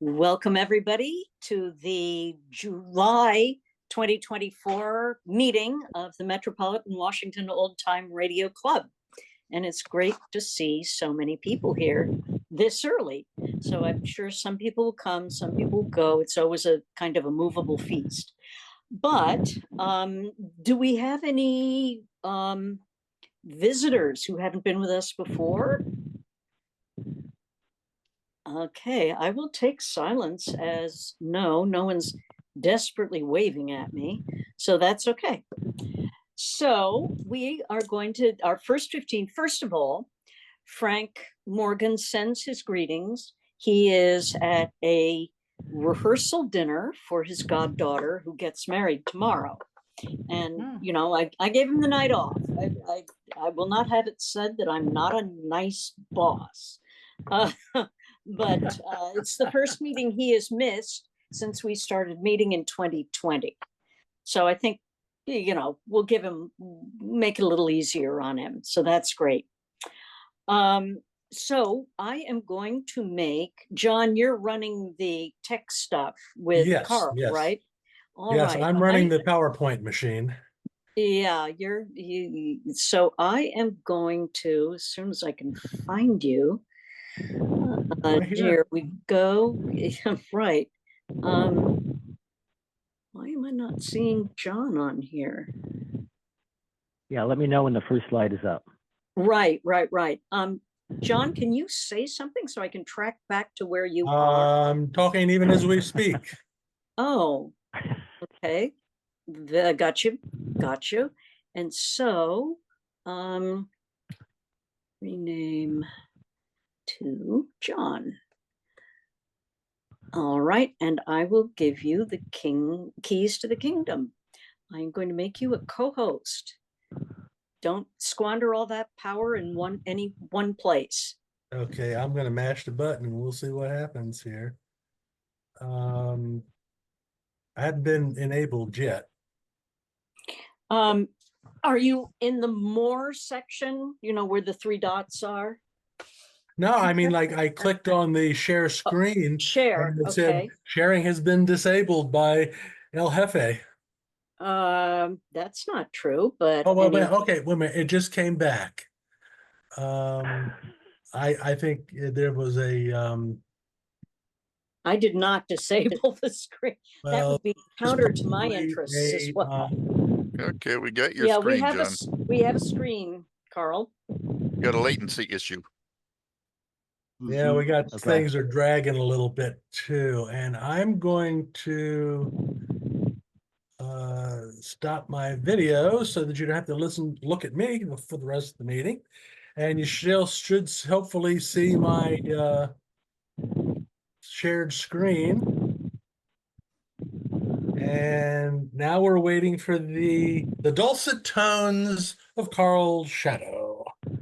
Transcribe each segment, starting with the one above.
Welcome, everybody, to the July 2024 meeting of the Metropolitan Washington Old Time Radio Club. And it's great to see so many people here this early. So I'm sure some people will come, some people will go. It's always a kind of a movable feast. But do we have any visitors who haven't been with us before? Okay, I will take silence as no one's desperately waving at me, so that's okay. So we are going to, our first 15, first of all, Frank Morgan sends his greetings. He is at a rehearsal dinner for his goddaughter who gets married tomorrow. And, you know, I gave him the night off. I will not have it said that I'm not a nice boss. But it's the first meeting he has missed since we started meeting in 2020. So I think, you know, we'll give him, make it a little easier on him. So that's great. So I am going to make, John, you're running the tech stuff with Karl, right? All right. I'm running the PowerPoint machine. Yeah, so I am going to, as soon as I can find you, here we go. Right. Why am I not seeing John on here? Yeah, let me know when the first slide is up. Right. John, can you say something so I can track back to where you are? I'm talking even as we speak. Oh, okay. Got you. And so, rename to John. All right, and I will give you the keys to the kingdom. I'm going to make you a co-host. Don't squander all that power in any one place. Okay, I'm going to mash the button and we'll see what happens here. I haven't been enabled yet. Are you in the more section, you know, where the three dots are? No, I mean, like I clicked on the share screen. Share, and it okay. said sharing has been disabled by El Jefe. That's not true, but oh well, okay, wait a minute, it just came back. I think there was a I did not disable the screen. Well, that would be counter to my interests as well. Okay, we got your screen, John. We have a screen, Karl. You got a latency issue. Yeah, we got things are dragging a little bit too, and I'm going to stop my video so that you don't have to look at me for the rest of the meeting, and you should hopefully see my shared screen. And now we're waiting for the dulcet tones of Karl Schadow.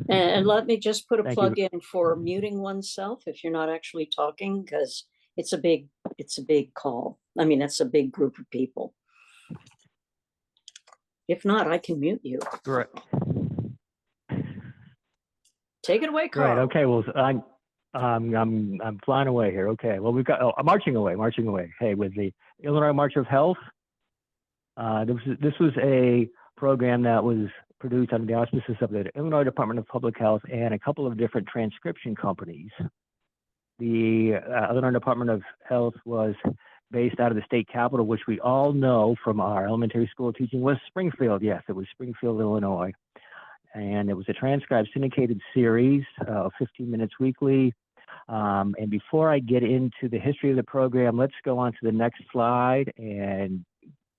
And let me just put a plug in for muting oneself if you're not actually talking, because it's a big call. I mean, it's a big group of people. If not, I can mute you. Right. Take it away, Karl. Right. Okay. Well, I'm flying away here. Okay. Well, we've got marching away. Hey, with the Illinois March of Health. This was a program that was produced under the auspices of the Illinois Department of Public Health and a couple of different transcription companies. The Illinois Department of Health was based out of the state capital, which we all know from our elementary school teaching was Springfield. Yes, it was Springfield, Illinois. And it was a transcribed syndicated series of 15 minutes weekly. And before I get into the history of the program, let's go on to the next slide and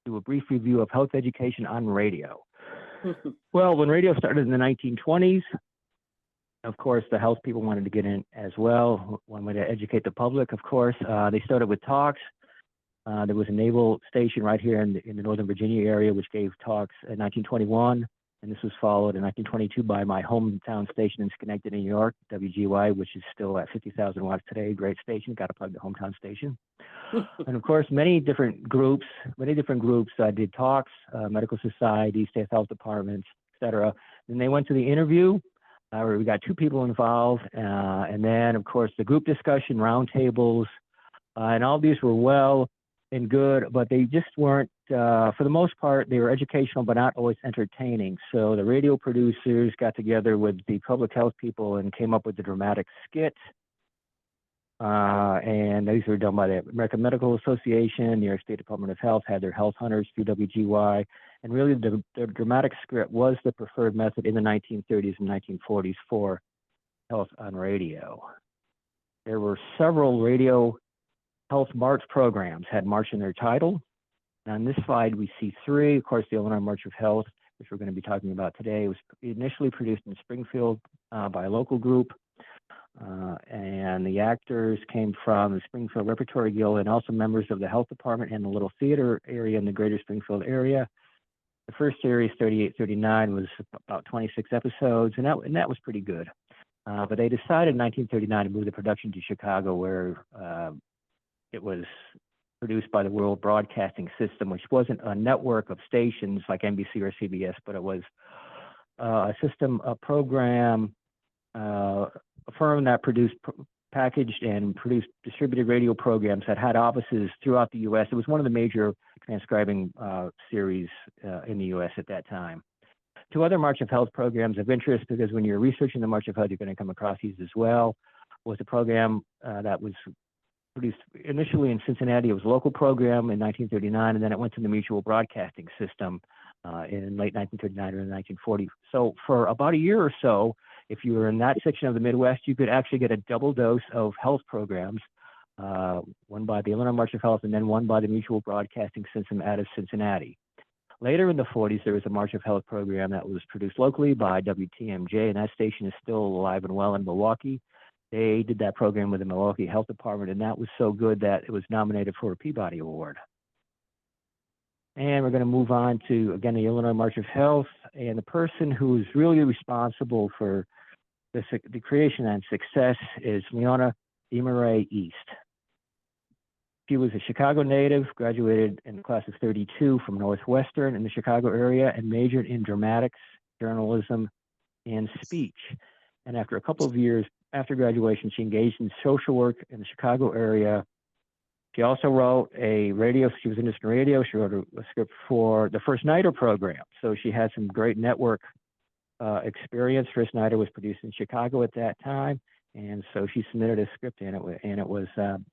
do a brief review of health education on radio. Well, when radio started in the 1920s, of course, the health people wanted to get in as well. One way to educate the public, of course. They started with talks. There was a naval station right here in the Northern Virginia area, which gave talks in 1921. And this was followed in 1922 by my hometown station in Schenectady, New York, WGY, which is still at 50,000 watts today. Great station. Got to plug the hometown station. And of course, many different groups did talks, medical society, state health departments, etc. Then they went to the interview, where we got two people involved. And then, of course, the group discussion, roundtables, And all these were well and good, but they just weren't, for the most part, they were educational, but not always entertaining. So the radio producers got together with the public health people and came up with the dramatic skit. And these were done by the American Medical Association. New York State Department of Health had their health hunters through WGY. And really, the dramatic script was the preferred method in the 1930s and 1940s for health on radio. There were several radio health march programs had march in their title. And on this slide, we see three. Of course, the Illinois March of Health, which we're going to be talking about today, was initially produced in Springfield by a local group. And the actors came from the Springfield Repertory Guild and also members of the health department and the little theater area in the greater Springfield area. The first series, 38-39, was about 26 episodes, and that was pretty good. But they decided in 1939 to move the production to Chicago, where it was produced by the World Broadcasting System, which wasn't a network of stations like NBC or CBS, but it was a system, a program, a firm that produced packaged and produced distributed radio programs that had offices throughout the U.S. It was one of the major transcribing series in the U.S. at that time. Two other March of Health programs of interest, because when you're researching the March of Health, you're going to come across these as well, was a program that was produced initially in Cincinnati. It was a local program in 1939, and then it went to the Mutual Broadcasting System in late 1939 or 1940. So for about a year or so, if you were in that section of the Midwest, you could actually get a double dose of health programs, one by the Illinois March of Health and then one by the Mutual Broadcasting System out of Cincinnati. Later in the 40s, there was a March of Health program that was produced locally by WTMJ, and that station is still alive and well in Milwaukee. They did that program with the Milwaukee Health Department, and that was so good that it was nominated for a Peabody Award. And we're going to move on to, again, the Illinois March of Health, and the person who is really responsible for the creation and success is Leona DeMarais East. She was a Chicago native, graduated in the class of 32 from Northwestern in the Chicago area, and majored in dramatics, journalism, and speech. And after a couple of years after graduation, she engaged in social work in the Chicago area. She also wrote she was interested in radio. She wrote a script for the First Nighter program. So she had some great network experience. First Nighter was produced in Chicago at that time. And so she submitted a script, and it was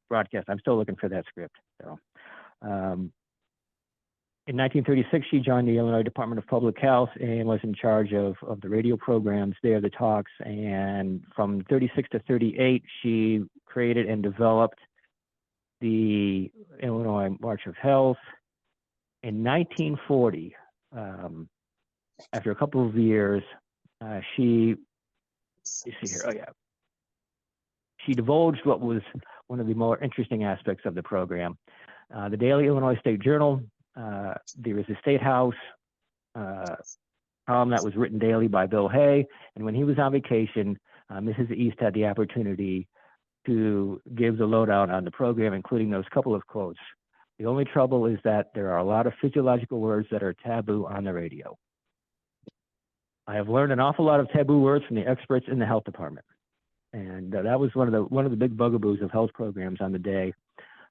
broadcast. I'm still looking for that script. So, in 1936, she joined the Illinois Department of Public Health and was in charge of the radio programs there, the talks. And from 36 to 38, she created and developed the Illinois March of Health. In 1940, after a couple of years, she divulged what was one of the more interesting aspects of the program. The Daily Illinois State Journal, there was a State House column that was written daily by Bill Hay, and when he was on vacation, Mrs. East had the opportunity to give the lowdown on the program, including those couple of quotes. The only trouble is that there are a lot of physiological words that are taboo on the radio. I have learned an awful lot of taboo words from the experts in the health department. And that was one of the big bugaboos of health programs on the day,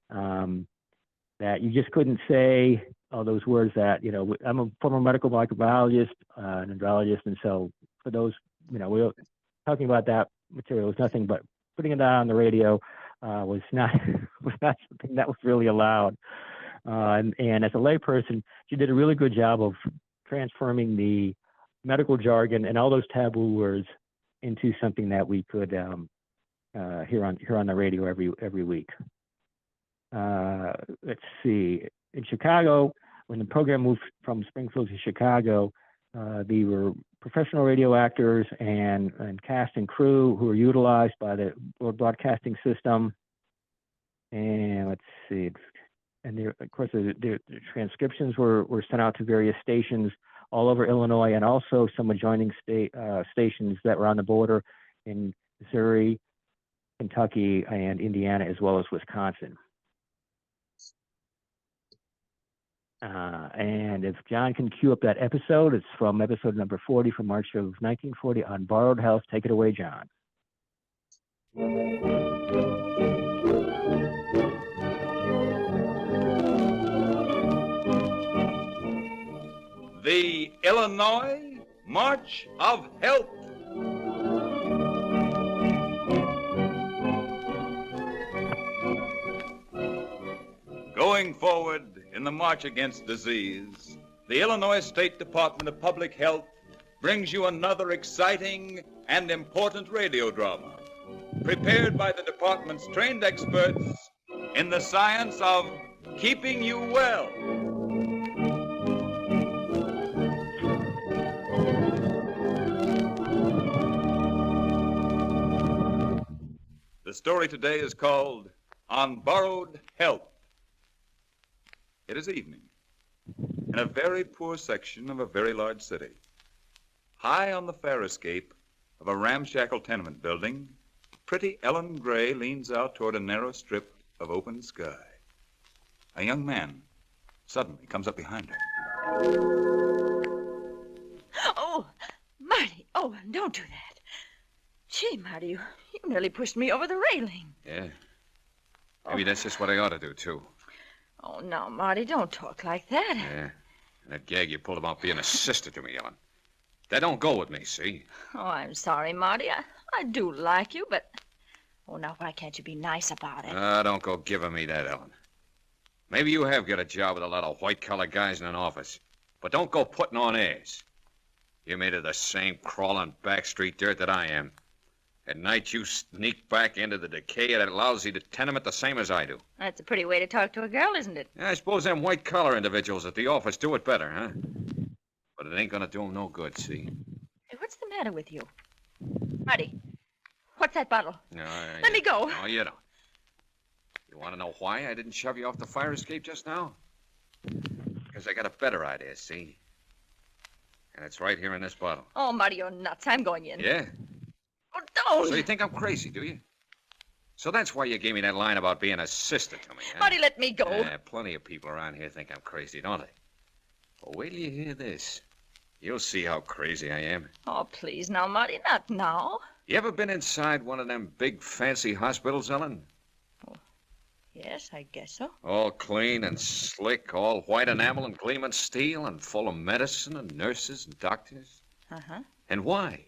that you just couldn't say all those words that, I'm a former medical microbiologist, an andrologist, and so for those, we were talking about that material was nothing, but putting it on the radio was not something that was really allowed. And as a layperson, she did a really good job of transforming the medical jargon and all those taboo words into something that we could hear on the radio every week. Let's see. In Chicago, when the program moved from Springfield to Chicago, they were professional radio actors and cast and crew who were utilized by the World Broadcasting System. And let's see. And there, of course, the transcriptions were sent out to various stations all over Illinois, and also some adjoining stations that were on the border in Missouri, Kentucky, and Indiana, as well as Wisconsin. And if John can cue up that episode, it's from episode number 40 from March of 1940 on Borrowed Health. Take it away, John. the Illinois March of Health. Going forward in the march against disease, the Illinois State Department of Public Health brings you another exciting and important radio drama, prepared by the department's trained experts in the science of keeping you well. The story today is called On Borrowed Health. It is evening in a very poor section of a very large city. High on the fire escape of a ramshackle tenement building, pretty Ellen Gray leans out toward a narrow strip of open sky. A young man suddenly comes up behind her. Oh, Marty. Oh, don't do that. Gee, Marty, you nearly pushed me over the railing. Yeah. Maybe that's just what I ought to do, too. Oh, now, Marty, don't talk like that. Yeah. And that gag you pulled about being a sister to me, Ellen. That don't go with me, see? Oh, I'm sorry, Marty. I do like you, but... Oh, now, why can't you be nice about it? Don't go giving me that, Ellen. Maybe you have got a job with a lot of white-collar guys in an office, but don't go putting on airs. You're made of the same crawling backstreet dirt that I am. At night, you sneak back into the decay of that lousy tenement the same as I do. That's a pretty way to talk to a girl, isn't it? I suppose them white-collar individuals at the office do it better, huh? But it ain't gonna do them no good, see? Hey, what's the matter with you? Marty, what's that bottle? No, Let me go. No, you don't. You want to know why I didn't shove you off the fire escape just now? Because I got a better idea, see? And it's right here in this bottle. Oh, Marty, you're nuts. I'm going in. Yeah? Oh, don't. So you think I'm crazy, do you? So that's why you gave me that line about being a sister to me, huh? Marty, let me go. Plenty of people around here think I'm crazy, don't they? Well, wait till you hear this. You'll see how crazy I am. Oh, please now, Marty, not now. You ever been inside one of them big fancy hospitals, Ellen? Oh, yes, I guess so. All clean and slick, all white enamel and gleaming steel, and full of medicine and nurses and doctors. Uh-huh. And why?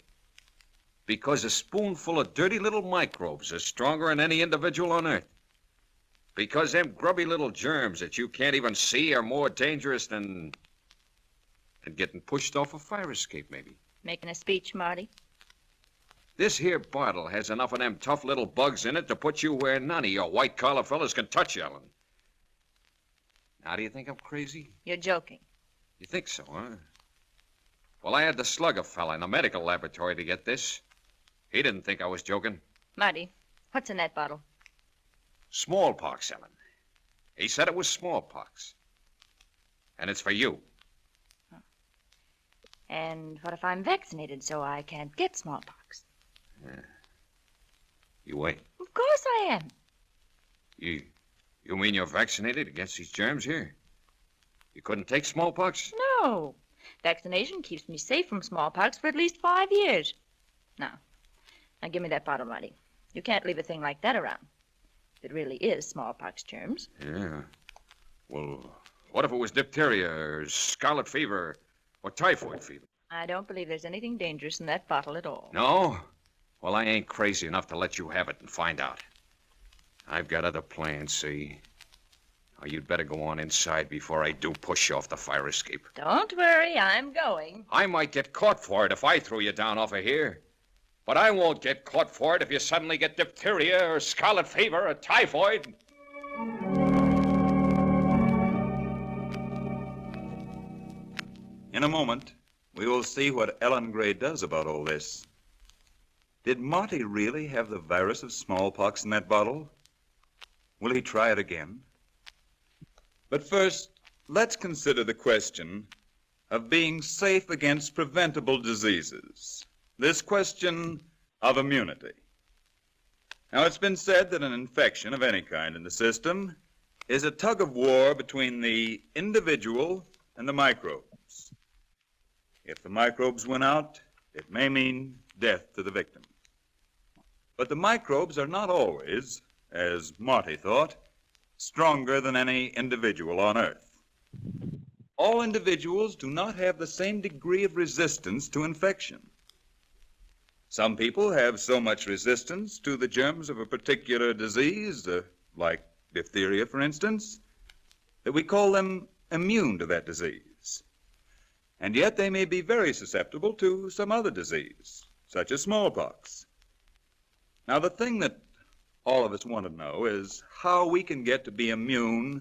Because a spoonful of dirty little microbes is stronger than any individual on Earth. Because them grubby little germs that you can't even see are more dangerous than getting pushed off a fire escape, maybe. Making a speech, Marty? This here bottle has enough of them tough little bugs in it to put you where none of your white-collar fellas can touch you, Ellen. Now, do you think I'm crazy? You're joking. You think so, huh? Well, I had to slug a fella in the medical laboratory to get this. He didn't think I was joking. Marty, what's in that bottle? Smallpox, Ellen. He said it was smallpox. And it's for you. And what if I'm vaccinated so I can't get smallpox? Yeah. You ain't. Of course I am. You mean you're vaccinated against these germs here? You couldn't take smallpox? No. Vaccination keeps me safe from smallpox for at least 5 years. Now give me that bottle, Marty. You can't leave a thing like that around. If it really is smallpox germs. Yeah. Well, what if it was diphtheria or scarlet fever or typhoid fever? I don't believe there's anything dangerous in that bottle at all. No? Well, I ain't crazy enough to let you have it and find out. I've got other plans, see? Now, you'd better go on inside before I do push you off the fire escape. Don't worry, I'm going. I might get caught for it if I threw you down off of here. But I won't get caught for it if you suddenly get diphtheria or scarlet fever or typhoid. In a moment, we will see what Ellen Gray does about all this. Did Marty really have the virus of smallpox in that bottle? Will he try it again? But first, let's consider the question of being safe against preventable diseases. This question of immunity. Now, it's been said that an infection of any kind in the system is a tug of war between the individual and the microbes. If the microbes win out, it may mean death to the victim. But the microbes are not always, as Marty thought, stronger than any individual on Earth. all individuals do not have the same degree of resistance to infection. Some people have so much resistance to the germs of a particular disease, like diphtheria, for instance, that we call them immune to that disease. And yet they may be very susceptible to some other disease, such as smallpox. Now, the thing that all of us want to know is how we can get to be immune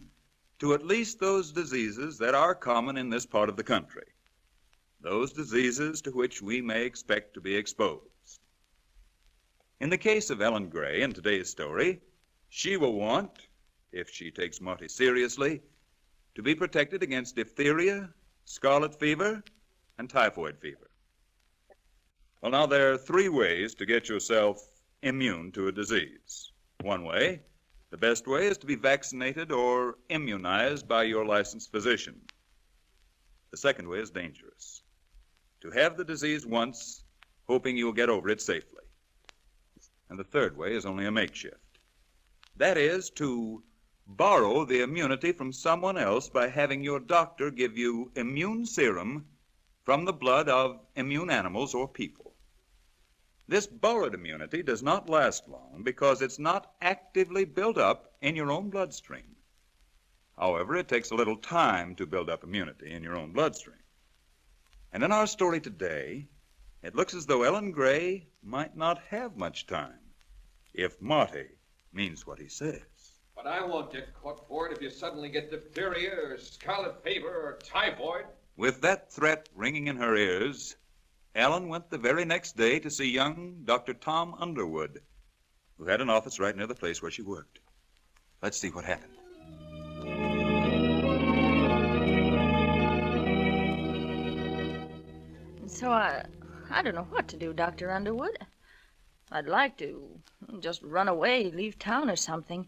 to at least those diseases that are common in this part of the country, those diseases to which we may expect to be exposed. In the case of Ellen Gray in today's story, she will want, if she takes Marty seriously, to be protected against diphtheria, scarlet fever, and typhoid fever. Well, now, there are 3 ways to get yourself immune to a disease. One way, the best way, is to be vaccinated or immunized by your licensed physician. The second way is dangerous. To have the disease once, hoping you'll get over it safely. And the third way is only a makeshift. That is, to borrow the immunity from someone else by having your doctor give you immune serum from the blood of immune animals or people. This borrowed immunity does not last long because it's not actively built up in your own bloodstream. However, it takes a little time to build up immunity in your own bloodstream. And in our story today, it looks as though Ellen Gray might not have much time if Marty means what he says. But I won't get caught for it if you suddenly get diphtheria or scarlet fever or typhoid. With that threat ringing in her ears, Ellen went the very next day to see young Dr. Tom Underwood, who had an office right near the place where she worked. Let's see what happened. So I don't know what to do, Dr. Underwood. I'd like to just run away, leave town or something,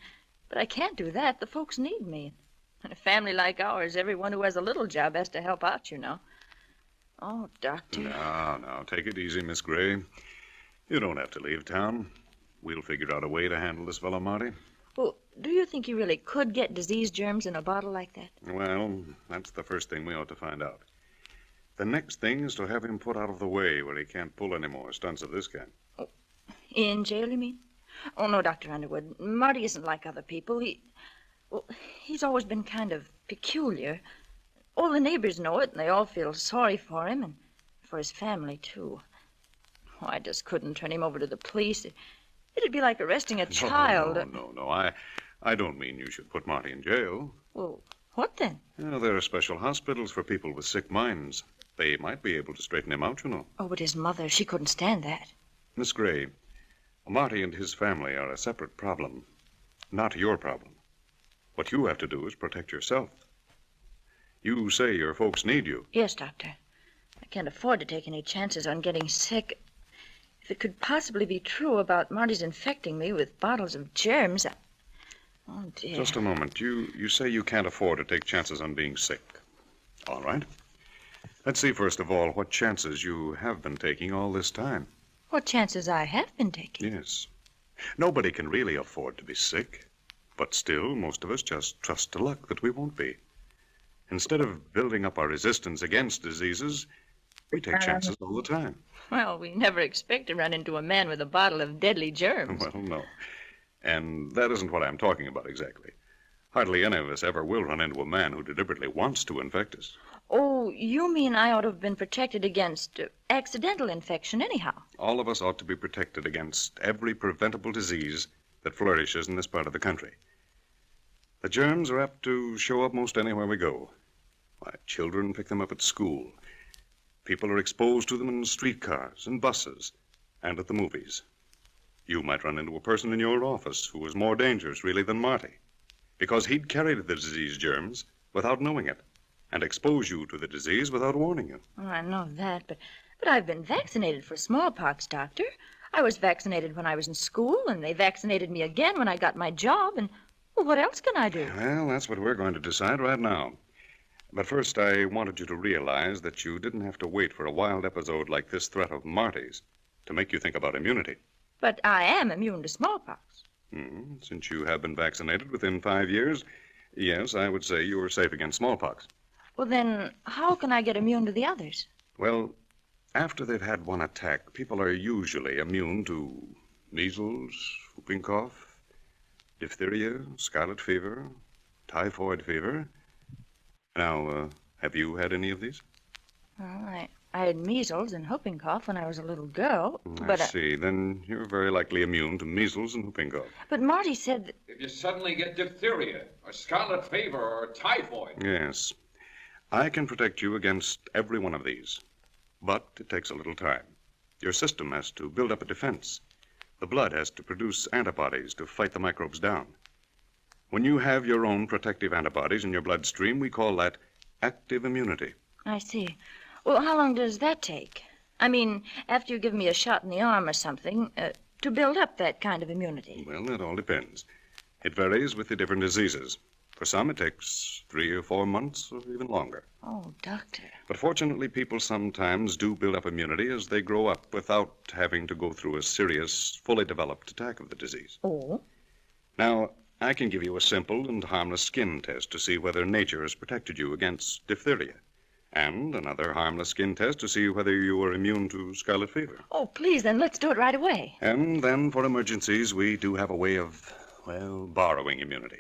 but I can't do that. The folks need me. In a family like ours, everyone who has a little job has to help out, you know. Oh, Doctor. Now, take it easy, Miss Gray. You don't have to leave town. We'll figure out a way to handle this fellow, Marty. Well, do you think you really could get disease germs in a bottle like that? Well, that's the first thing we ought to find out. The next thing is to have him put out of the way where he can't pull any more stunts of this kind. Oh, in jail, you mean? Oh, no, Dr. Underwood. Marty isn't like other people. He's always been kind of peculiar. All the neighbors know it, and they all feel sorry for him and for his family, too. Oh, I just couldn't turn him over to the police. It'd be like arresting a child. No. I don't mean you should put Marty in jail. Well, what then? There are special hospitals for people with sick minds. They might be able to straighten him out, you know. Oh, but his mother, she couldn't stand that. Miss Gray, Marty and his family are a separate problem, not your problem. What you have to do is protect yourself. You say your folks need you. Yes, Doctor. I can't afford to take any chances on getting sick. If it could possibly be true about Marty's infecting me with bottles of germs, Oh, dear. Just a moment. You say you can't afford to take chances on being sick. All right. Let's see, first of all, what chances you have been taking all this time. What chances I have been taking? Yes. Nobody can really afford to be sick. But still, most of us just trust to luck that we won't be. Instead of building up our resistance against diseases, we take chances all the time. Well, we never expect to run into a man with a bottle of deadly germs. Well, no. And that isn't what I'm talking about exactly. Hardly any of us ever will run into a man who deliberately wants to infect us. Oh, you mean I ought to have been protected against accidental infection anyhow? All of us ought to be protected against every preventable disease that flourishes in this part of the country. The germs are apt to show up most anywhere we go. Why, children pick them up at school. People are exposed to them in streetcars and buses and at the movies. You might run into a person in your office who was more dangerous, really, than Marty, because he'd carried the disease germs without knowing it and expose you to the disease without warning you. Oh, I know that, but I've been vaccinated for smallpox, Doctor. I was vaccinated when I was in school, and they vaccinated me again when I got my job, and well, what else can I do? Well, that's what we're going to decide right now. But first, I wanted you to realize that you didn't have to wait for a wild episode like this threat of Marty's to make you think about immunity. But I am immune to smallpox. Since you have been vaccinated within 5 years, yes, I would say you are safe against smallpox. Well, then, how can I get immune to the others? Well, after they've had one attack, people are usually immune to measles, whooping cough, diphtheria, scarlet fever, typhoid fever. Now, have you had any of these? Well, I had measles and whooping cough when I was a little girl, I but see. Then you're very likely immune to measles and whooping cough. But Marty said that... If you suddenly get diphtheria, or scarlet fever, or typhoid. Yes. I can protect you against every one of these. But it takes a little time. Your system has to build up a defense. The blood has to produce antibodies to fight the microbes down. When you have your own protective antibodies in your bloodstream, we call that active immunity. I see. Well, how long does that take? I mean, after you give me a shot in the arm or something, to build up that kind of immunity. Well, it all depends. It varies with the different diseases. For some, it takes 3 or 4 months or even longer. Oh, doctor. But fortunately, people sometimes do build up immunity as they grow up without having to go through a serious, fully developed attack of the disease. Oh? Now, I can give you a simple and harmless skin test to see whether nature has protected you against diphtheria. And another harmless skin test to see whether you are immune to scarlet fever. Oh, please, then let's do it right away. And then for emergencies, we do have a way of, well, borrowing immunity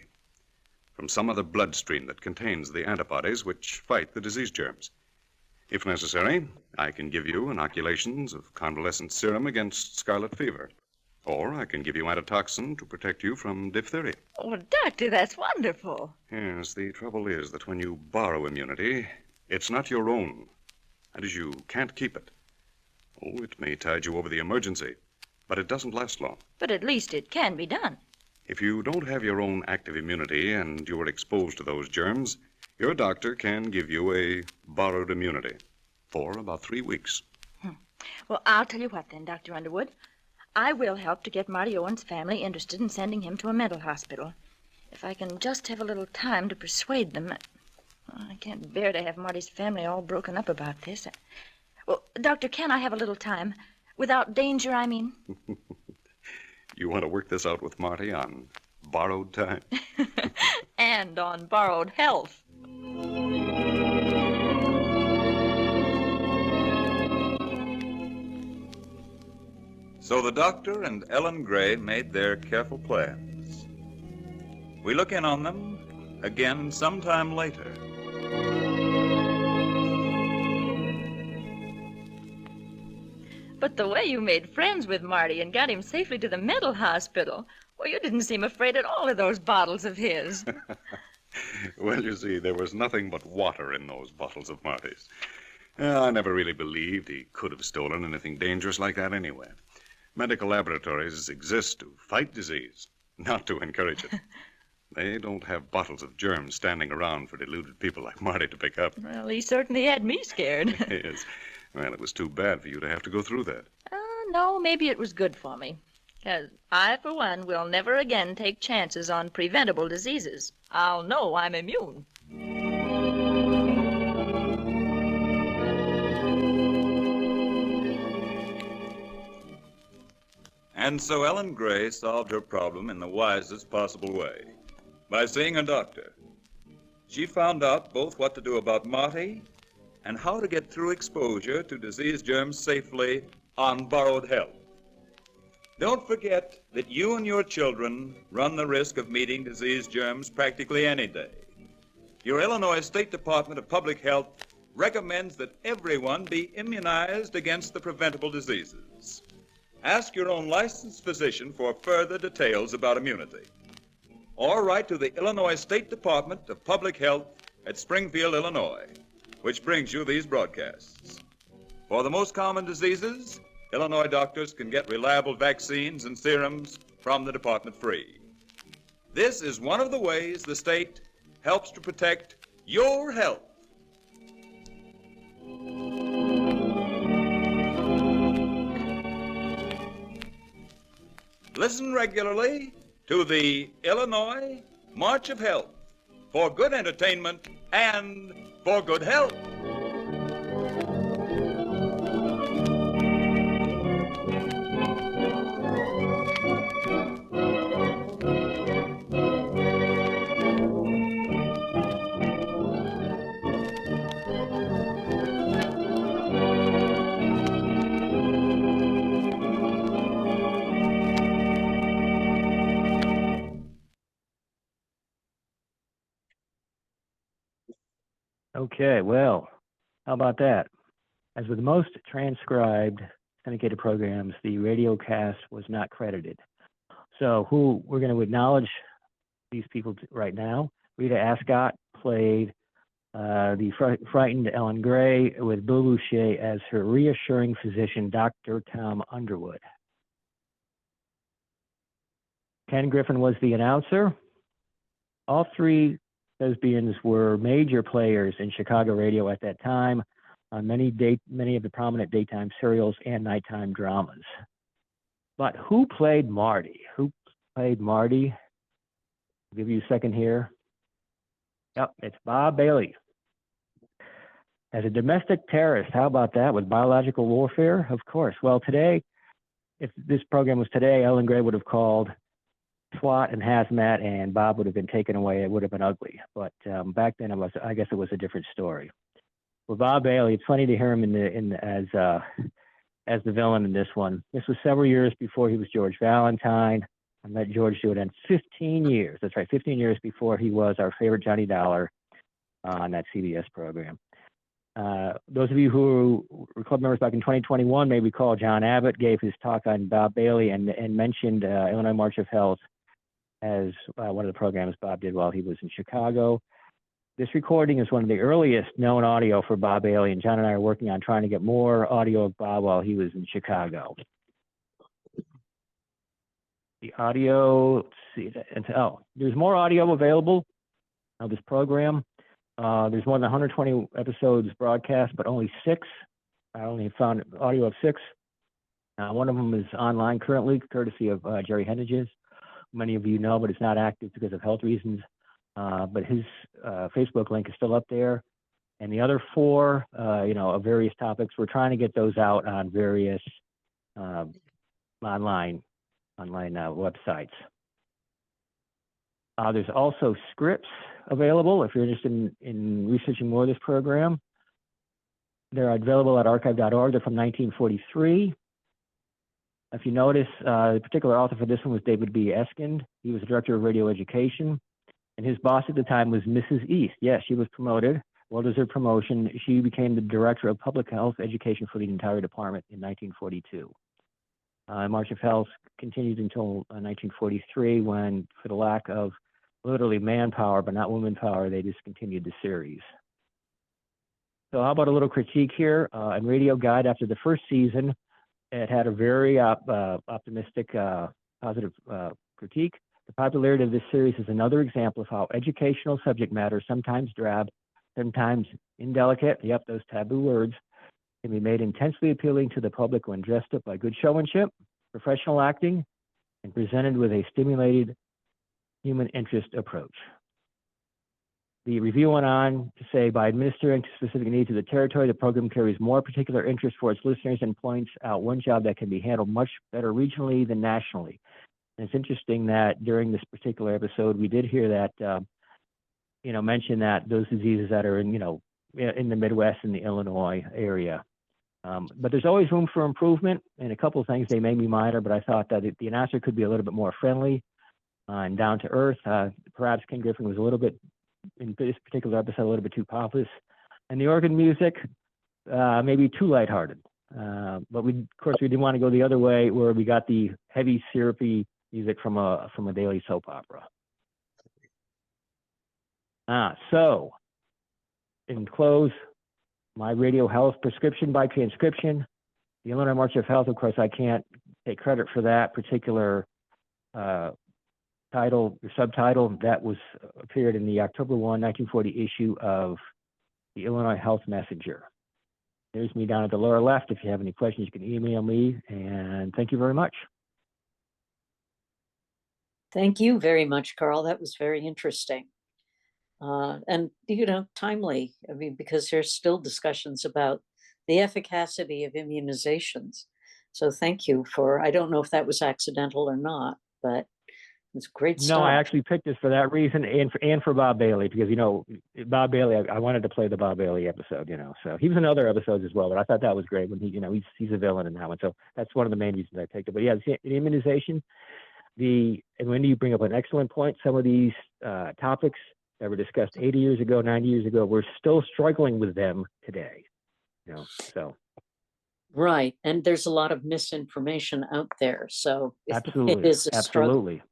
from some other bloodstream that contains the antibodies which fight the disease germs. If necessary, I can give you inoculations of convalescent serum against scarlet fever. Or I can give you antitoxin to protect you from diphtheria. Oh, doctor, that's wonderful. Yes, the trouble is that when you borrow immunity, it's not your own. That is, you can't keep it. Oh, it may tide you over the emergency, but it doesn't last long. But at least it can be done. If you don't have your own active immunity and you are exposed to those germs, your doctor can give you a borrowed immunity for about 3 weeks. Well, I'll tell you what then, Dr. Underwood. I will help to get Marty Owen's family interested in sending him to a mental hospital. If I can just have a little time to persuade them. I can't bear to have Marty's family all broken up about this. Well, Doctor, can I have a little time? Without danger, I mean. You want to work this out with Marty on borrowed time? And on borrowed health. So the doctor and Ellen Gray made their careful plans. We look in on them again sometime later. But the way you made friends with Marty and got him safely to the mental hospital, well, you didn't seem afraid at all of those bottles of his. Well, you see, there was nothing but water in those bottles of Marty's. I never really believed he could have stolen anything dangerous like that anyway. Medical laboratories exist to fight disease, not to encourage it. They don't have bottles of germs standing around for deluded people like Marty to pick up. Well, he certainly had me scared. Yes. Well, it was too bad for you to have to go through that. No, maybe it was good for me. 'Cause I, for one, will never again take chances on preventable diseases. I'll know I'm immune. And so Ellen Gray solved her problem in the wisest possible way, by seeing a doctor. She found out both what to do about Marty and how to get through exposure to disease germs safely on borrowed health. Don't forget that you and your children run the risk of meeting disease germs practically any day. Your Illinois State Department of Public Health recommends that everyone be immunized against the preventable diseases. Ask your own licensed physician for further details about immunity. Or write to the Illinois State Department of Public Health at Springfield, Illinois, which brings you these broadcasts. For the most common diseases, Illinois doctors can get reliable vaccines and serums from the department free. This is one of the ways the state helps to protect your health. Listen regularly to the Illinois March of Health for good entertainment and for good health. Okay, well, how about that? As with most transcribed syndicated programs, the radio cast was not credited. So who we're going to acknowledge these people right now. Rita Ascott played the frightened Ellen Gray, with Bill Boucher as her reassuring physician, Dr. Tom Underwood. Ken Griffin was the announcer. All three lesbians were major players in Chicago radio at that time on many of the prominent daytime serials and nighttime dramas. But who played Marty? Who played Marty? I'll give you a second here. Yep, it's Bob Bailey. As a domestic terrorist, how about that, with biological warfare? Of course. Well, today, if this program was today, Ellen Gray would have called SWAT and hazmat, and Bob would have been taken away. It would have been ugly. But back then, I guess it was a different story. With Bob Bailey, it's funny to hear him as the villain in this one. This was several years before he was George Valentine. I met George Stewart 15 years. That's right, 15 years before he was our favorite Johnny Dollar on that CBS program. Those of you who were club members back in 2021 may recall John Abbott gave his talk on Bob Bailey and mentioned Illinois March of Health as one of the programs Bob did while he was in Chicago. This recording is one of the earliest known audio for Bob Bailey, and John and I are working on trying to get more audio of Bob while he was in Chicago. The audio, let's see, there's more audio available of this program. There's more than 120 episodes broadcast, but only 6. I only found audio of 6. One of them is online currently, courtesy of Jerry Henniges. Many of you know, but it's not active because of health reasons. But his Facebook link is still up there. And the other 4, of various topics, we're trying to get those out on various online websites. There's also scripts available if you're interested in researching more of this program. They're available at archive.org. They're from 1943. If you notice, the particular author for this one was David B. Eskind. He was the director of radio education, and his boss at the time was Mrs. East. Yes, she was promoted. Well-deserved promotion. She became the director of public health education for the entire department in 1942. March of Health continued until 1943, when, for the lack of literally manpower, but not woman power, they discontinued the series. So how about a little critique here? In Radio Guide, after the first season, it had a very optimistic, positive critique. The popularity of this series is another example of how educational subject matter, sometimes drab, sometimes indelicate, yep, those taboo words, can be made intensely appealing to the public when dressed up by good showmanship, professional acting, and presented with a stimulated human interest approach. The review went on to say, by administering to specific needs of the territory, the program carries more particular interest for its listeners and points out one job that can be handled much better regionally than nationally. And it's interesting that during this particular episode, we did hear that, mention that those diseases that are in the Midwest and the Illinois area. But there's always room for improvement, and a couple of things, they may be minor, but I thought that the announcer could be a little bit more friendly and down to earth. Perhaps Ken Griffin was a little bit, in this particular episode, a little bit too pompous. And the organ music, maybe too lighthearted. But of course, we didn't want to go the other way, where we got the heavy, syrupy music from a daily soap opera. So, in close, my radio health prescription by transcription. The Illinois March of Health, of course, I can't take credit for that particular title or subtitle. That was appeared in the October 1, 1940 issue of the Illinois Health Messenger. There's me down at the lower left. If you have any questions, you can email me. And thank you very much. Thank you very much, Karl. That was very interesting. And, timely, because there's still discussions about the efficacy of immunizations. So thank you I don't know if that was accidental or not, but it's great stuff. No, I actually picked this for that reason and for Bob Bailey, because, Bob Bailey, I wanted to play the Bob Bailey episode, so he was in other episodes as well, but I thought that was great when he's a villain in that one. So that's one of the main reasons I picked it. But yeah, the immunization, and when you bring up an excellent point, some of these topics that were discussed 80 years ago, 90 years ago. We're still struggling with them today. You know, so. Right. And there's a lot of misinformation out there. So Absolutely. it is a struggle. Absolutely.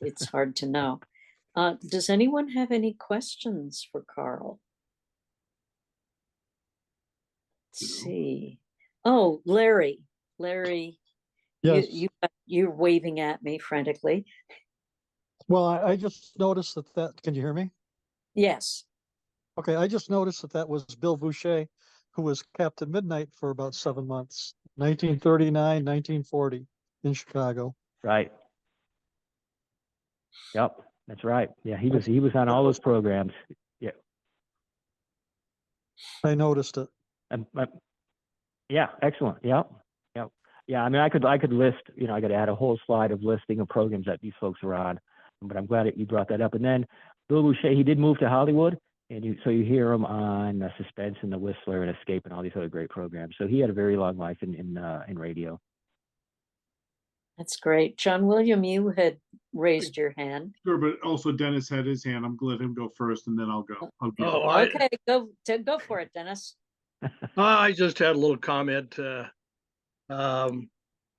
It's hard to know. Does anyone have any questions for Karl? Let's see. Oh, Larry. Yes. You're waving at me frantically. Well, I just noticed that, can you hear me? Yes. Okay, I just noticed that was Bill Boucher, who was Captain Midnight for about 7 months, 1939, 1940 in Chicago. Right. Yep, that's right. Yeah, he was on all those programs. Yeah. I noticed it. Yeah, excellent. Yep. Yep. Yeah, I mean, I could list, you know, I could add a whole slide of listing of programs that these folks are on, but I'm glad that you brought that up. And then Bill Boucher, he did move to Hollywood, and so you hear him on Suspense and The Whistler and Escape and all these other great programs. So he had a very long life in radio. That's great. John William, you had raised your hand. Sure, but also Dennis had his hand. I'm going to let him go first, and then I'll go. Okay, go for it, Dennis. I just had a little comment.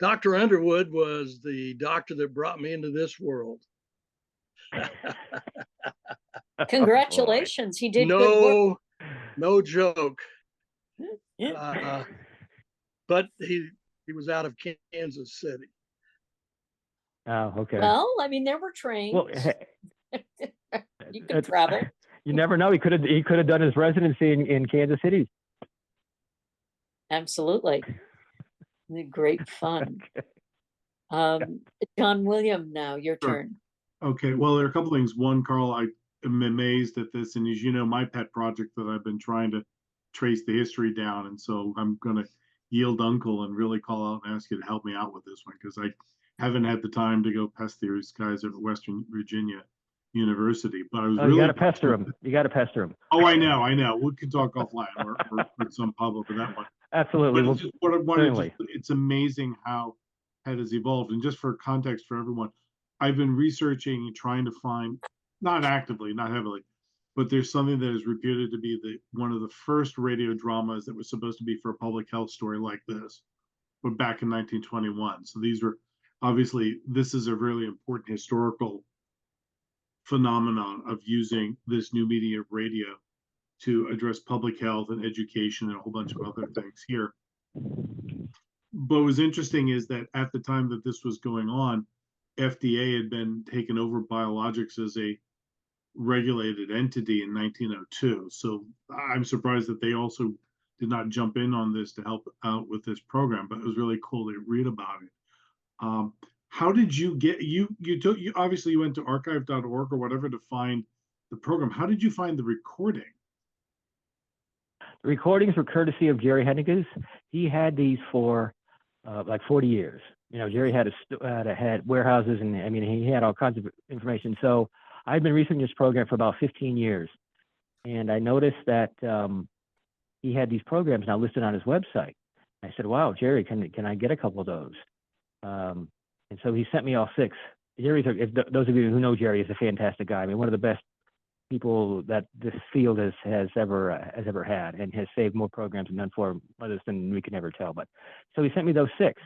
Dr. Underwood was the doctor that brought me into this world. Congratulations, he did good work. No joke. Yeah. But he was out of Kansas City. Oh, okay. Well, I mean, there were trains. Well, you could travel. You never know. He could have done his residency in Kansas City. Absolutely. Great fun. John William, now your turn. Okay, well, there are a couple things. One, Karl, I am amazed at this, and as you know, my pet project that I've been trying to trace the history down, and so I'm going to yield uncle and really call out and ask you to help me out with this one, because I haven't had the time to go pest these guys at Western Virginia University. But I was really— you got to pester him. You got to pester him. Oh, I know. We can talk offline or some public for that one. Absolutely. It's amazing how it has evolved. And just for context for everyone, I've been researching and trying to find, not actively, not heavily, but there's something that is reputed to be one of the first radio dramas that was supposed to be for a public health story like this, but back in 1921. So these were obviously, this is a really important historical phenomenon of using this new media of radio to address public health and education and a whole bunch of other things here. But what was interesting is that at the time that this was going on, FDA had been taken over biologics as a regulated entity in 1902. So I'm surprised that they also did not jump in on this to help out with this program, but it was really cool to read about it. How did you get, you obviously you went to archive.org or whatever to find the program. How did you find the recording? The recordings were courtesy of Jerry Henniges. He had these for like 40 years. You know, Jerry had warehouses, and I mean, he had all kinds of information. So I've been researching this program for about 15 years, and I noticed that he had these programs now listed on his website. I said, "Wow, Jerry, can I get a couple of those?" And so he sent me all 6. Jerry's, those of you who know Jerry, is a fantastic guy. I mean, one of the best people that this field has ever had, and has saved more programs and done for others than we can ever tell. But so he sent me those 6,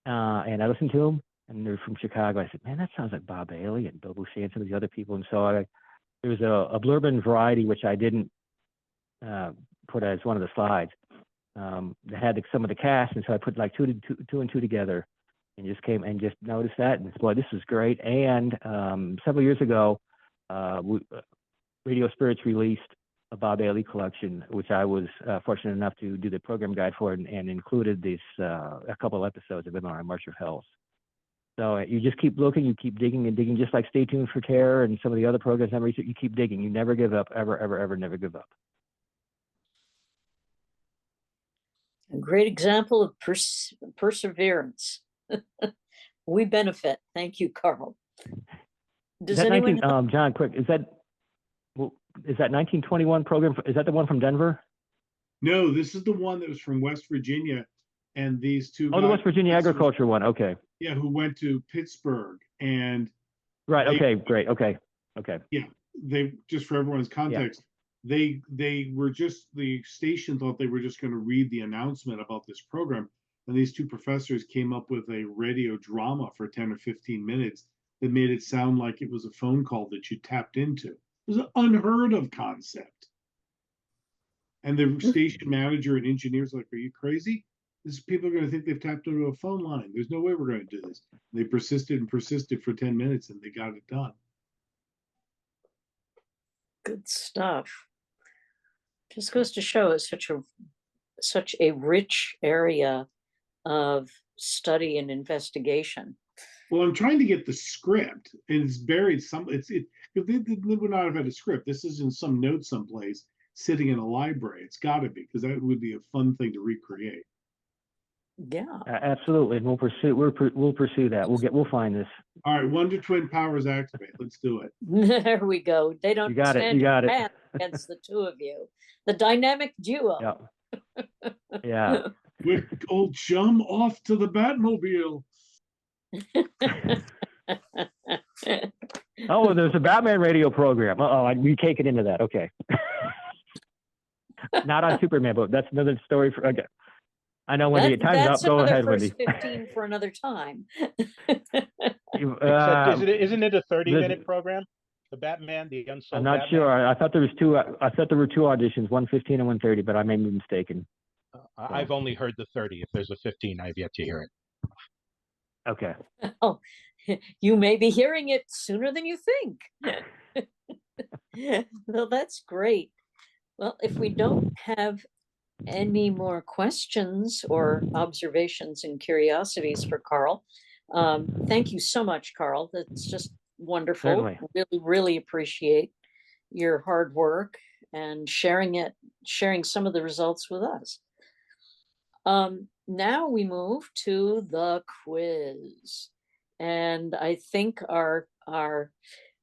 and I listened to them, and they're from Chicago. I said, "Man, that sounds like Bob Bailey and Bill Boucher and some of the other people." And so there was a blurb in Variety, which I didn't put as one of the slides, that had some of the cast, and so I put like two and two together, and just noticed that, and boy, this is great. And several years ago, Radio Spirits released a Bob Bailey collection, which I was fortunate enough to do the program guide for, and included these a couple episodes of MRI March of Health. So you just keep looking, you keep digging and digging, just like Stay Tuned for Terror and some of the other programs I'm researching. You keep digging. You never give up, ever, never give up. A great example of perseverance. We benefit. Thank you, Karl. Does anyone John, quick, is that 1921 program? Is that the one from Denver? No, this is the one that was from West Virginia, and these two. Oh, the West Virginia agriculture one. Okay. Yeah, who went to Pittsburgh and. Right. Okay. Great. Okay. Yeah, they, just for everyone's context, they were just, the station thought they were just going to read the announcement about this program, and these two professors came up with a radio drama for 10 or 15 minutes that made it sound like it was a phone call that you tapped into. It was an unheard of concept. And the station manager and engineers like, are you crazy? This people are going to think they've tapped into a phone line. There's no way we're going to do this. And they persisted and persisted for 10 minutes, and they got it done. Good stuff. Just goes to show it's such a rich area of study and investigation. Well, I'm trying to get the script, and it's buried they would not have had a script. This is in some note someplace, sitting in a library. It's got to be, because that would be a fun thing to recreate. Yeah, absolutely. And we'll pursue that. We'll find this. All right, Wonder Twin powers activate. Let's do it. There we go. They don't You got it. against the two of you. The dynamic duo. Yeah. With old chum off to the Batmobile. Oh, there's a Batman radio program. We can't get into that. Okay. Not on Superman, but that's another story for. Okay. I know, Wendy. Time's up. Go ahead, Wendy. 15 for another time. Isn't it a 30-minute program? The Batman, the Unsolved. I'm not Batman? sure. I thought there was two. I thought there were two auditions, 1:15 and 1:30, but I may be mistaken. I've only heard the 30. If there's a 15, I've yet to hear it. Okay. Oh, you may be hearing it sooner than you think. Well, that's great. Well, if we don't have any more questions or observations and curiosities for Karl, thank you so much, Karl. That's just wonderful. Certainly. Really, really appreciate your hard work and sharing some of the results with us. Now we move to the quiz. And I think our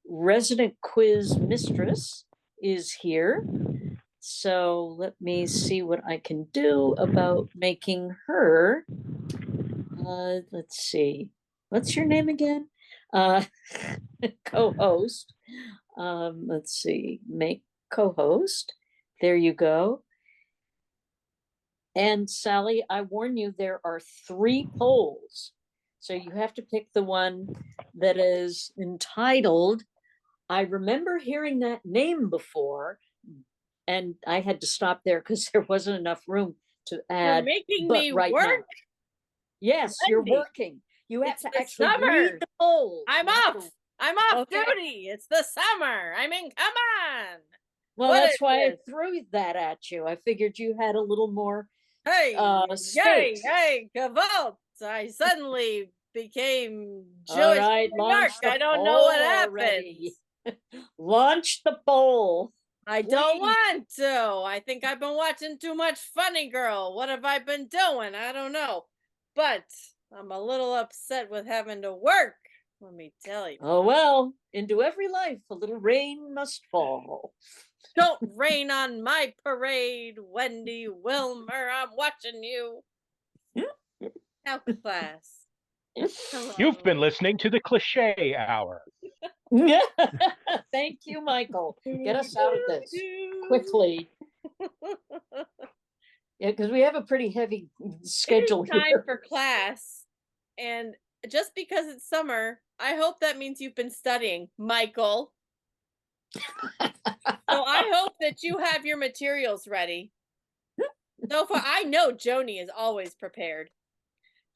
resident quiz mistress is here. So let me see what I can do about making her, let's see, what's your name again? Co-host. Let's see, make co-host. There you go. And Sally, I warn you, there are 3 polls. So you have to pick the one that is entitled, I remember hearing that name before, and I had to stop there because there wasn't enough room to add. You're making me work. Now, yes, Wendy, you're working. You have it's to the actually summer. read the polls. I'm You have off. to- I'm off Okay. duty. It's the summer. I mean, come on. Well, What that's is why I this? threw that at you. I figured you had a little more Hey, space. hey, Kavalt. I suddenly became All Jewish right, in New York. launch the I don't know what poll happened. already. Launch the poll. I don't Please. want to. I think I've been watching too much Funny Girl. What have I been doing? I don't know. But I'm a little upset with having to work. Let me tell you. Oh, well, into every life, a little rain must fall. Don't rain on my parade, Wendy Wilmer. I'm watching you. Now, class. Hello. You've been listening to the Cliche Hour. Thank you, Michael. Get us out of this quickly. Yeah, because we have a pretty heavy schedule It is time here. for class. And just because it's summer, I hope that means you've been studying, Michael. So I hope that you have your materials ready. So far, I know Joni is always prepared.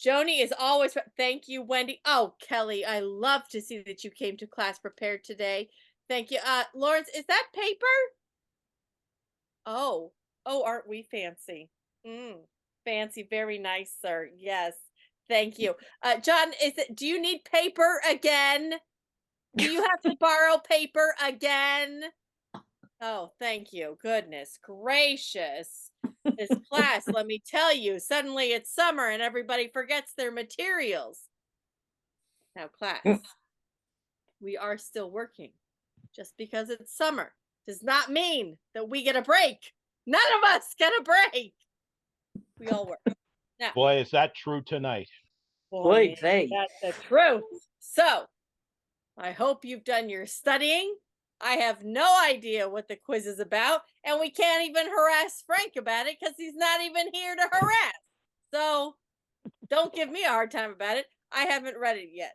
Joni is always, thank you, Wendy. Oh, Kelly, I love to see that you came to class prepared today. Thank you. Lawrence, is that paper? Oh, aren't we fancy? Fancy, very nice, sir. Yes, thank you. John, do you need paper again? Do you have to borrow paper again? Oh, thank you. Goodness gracious. This class, let me tell you, suddenly it's summer and everybody forgets their materials. Now, class, we are still working. Just because it's summer does not mean that we get a break. None of us get a break. We all work. Now, Boy, is that true tonight. Boy, that's the truth. So, I hope you've done your studying. I have no idea what the quiz is about, and we can't even harass Frank about it because he's not even here to harass. So don't give me a hard time about it. I haven't read it yet.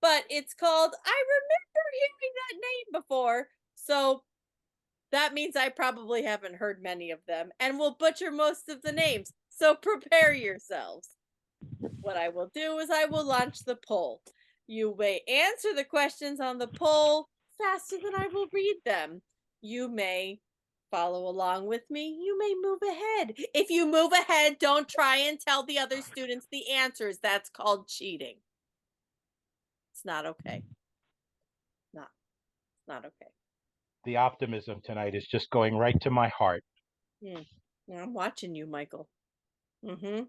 But it's called, I remember hearing that name before. So that means I probably haven't heard many of them and will butcher most of the names. So prepare yourselves. What I will do is I will launch the poll. You may answer the questions on the poll faster than I will read them. You may follow along with me. You may move ahead. If you move ahead, don't try and tell the other students the answers. That's called cheating. It's not okay. Not okay. The optimism tonight is just going right to my heart. I'm watching you, Michael. You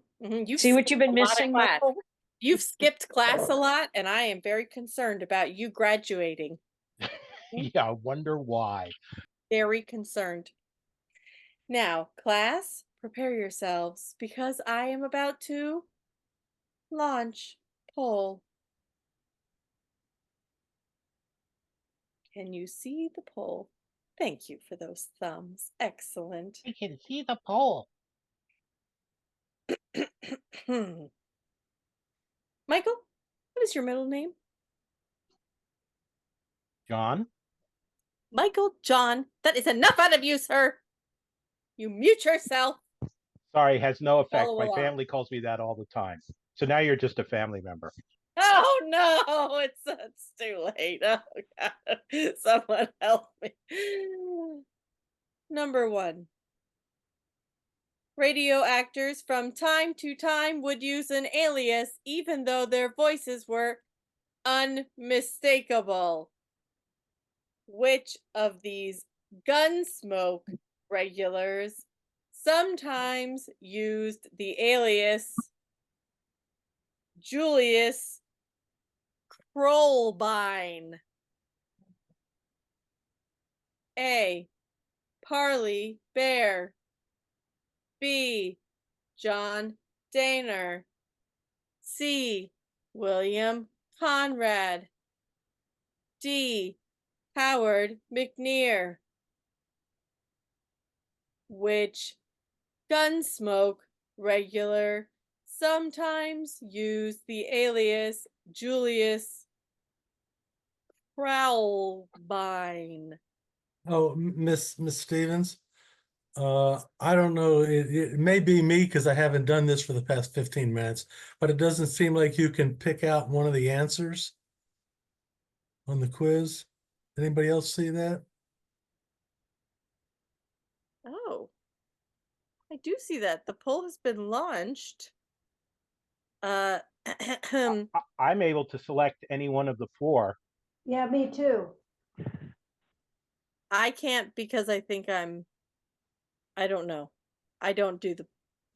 see what you've been missing, Michael? You've skipped class a lot, and I am very concerned about you graduating. Yeah, I wonder why. Very concerned. Now, class, prepare yourselves because I am about to launch poll. Can you see the poll? Thank you for those thumbs. Excellent. I can see the poll. Michael, what is your middle name? John? Michael John. That is enough out of you, sir. You mute yourself. Sorry, has no effect. Follow My along. family calls me that all the time. So now you're just a family member. Oh no, it's too late. Oh God. Someone help me. Number 1. Radio actors from time to time would use an alias even though their voices were unmistakable. Which of these Gunsmoke regulars sometimes used the alias Julius Krollbein? A. Parley Bear. B. John Daner. C. William Conrad. D. Howard McNear. Which Gunsmoke regular sometimes used the alias Julius Krollbein? Oh, Miss Stevens. I don't know. It may be me because I haven't done this for the past 15 minutes, but it doesn't seem like you can pick out one of the answers on the quiz. Anybody else see that? Oh, I do see that. The poll has been launched. I'm able to select any one of the 4. Yeah, me too. I can't because I think I don't know. I don't do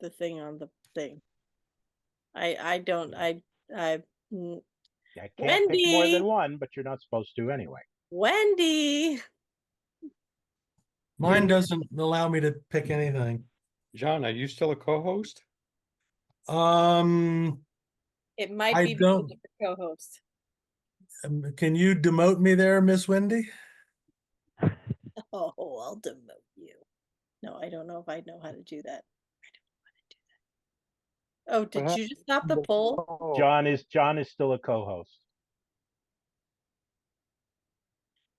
the thing on the thing. I don't. I can't pick more than one, but you're not supposed to anyway. Wendy. Mine doesn't allow me to pick anything. John, are you still a co-host? It might I be don't. because you're co-host. Can you demote me there, Miss Wendy? Oh, I'll demote you. No, I don't know if I know how to do that. Oh, did you just stop the poll? John is still a co-host.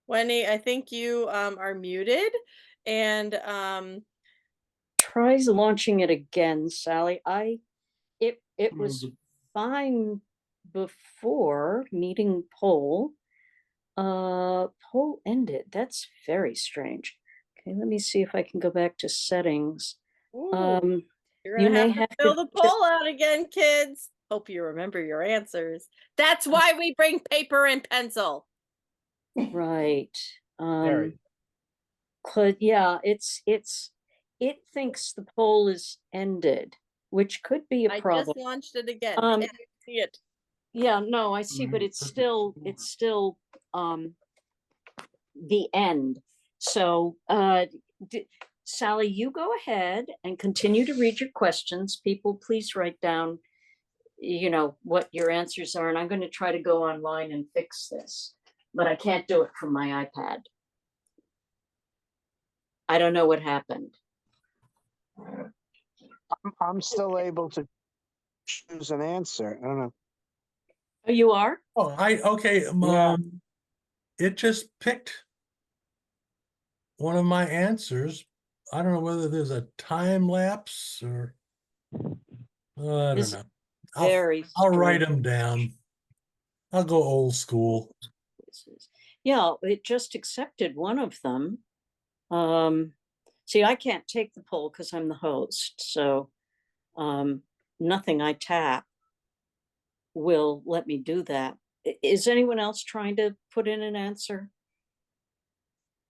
Wendy, I think you are muted, and tries launching it again, Sally. It was fine before meeting poll. Poll ended. That's very strange. Okay, let me see if I can go back to settings. Ooh, you're gonna have to fill the poll out again, kids. Hope you remember your answers. That's why we bring paper and pencil. Right. Yeah, it thinks the poll is ended, which could be a problem. I just launched it again. Can you see it? Yeah, no, I see, but it's still the end. So Sally, you go ahead and continue to read your questions. People, please write down, what your answers are. And I'm going to try to go online and fix this, but I can't do it from my iPad. I don't know what happened. I'm still able to choose an answer. I don't know. Oh, you are? Oh, okay. Yeah. It just picked one of my answers. I don't know whether there's a time lapse or I don't know. I'll write them down. I'll go old school. Yeah, it just accepted one of them. See, I can't take the poll because I'm the host, so nothing I tap will let me do that. Is anyone else trying to put in an answer?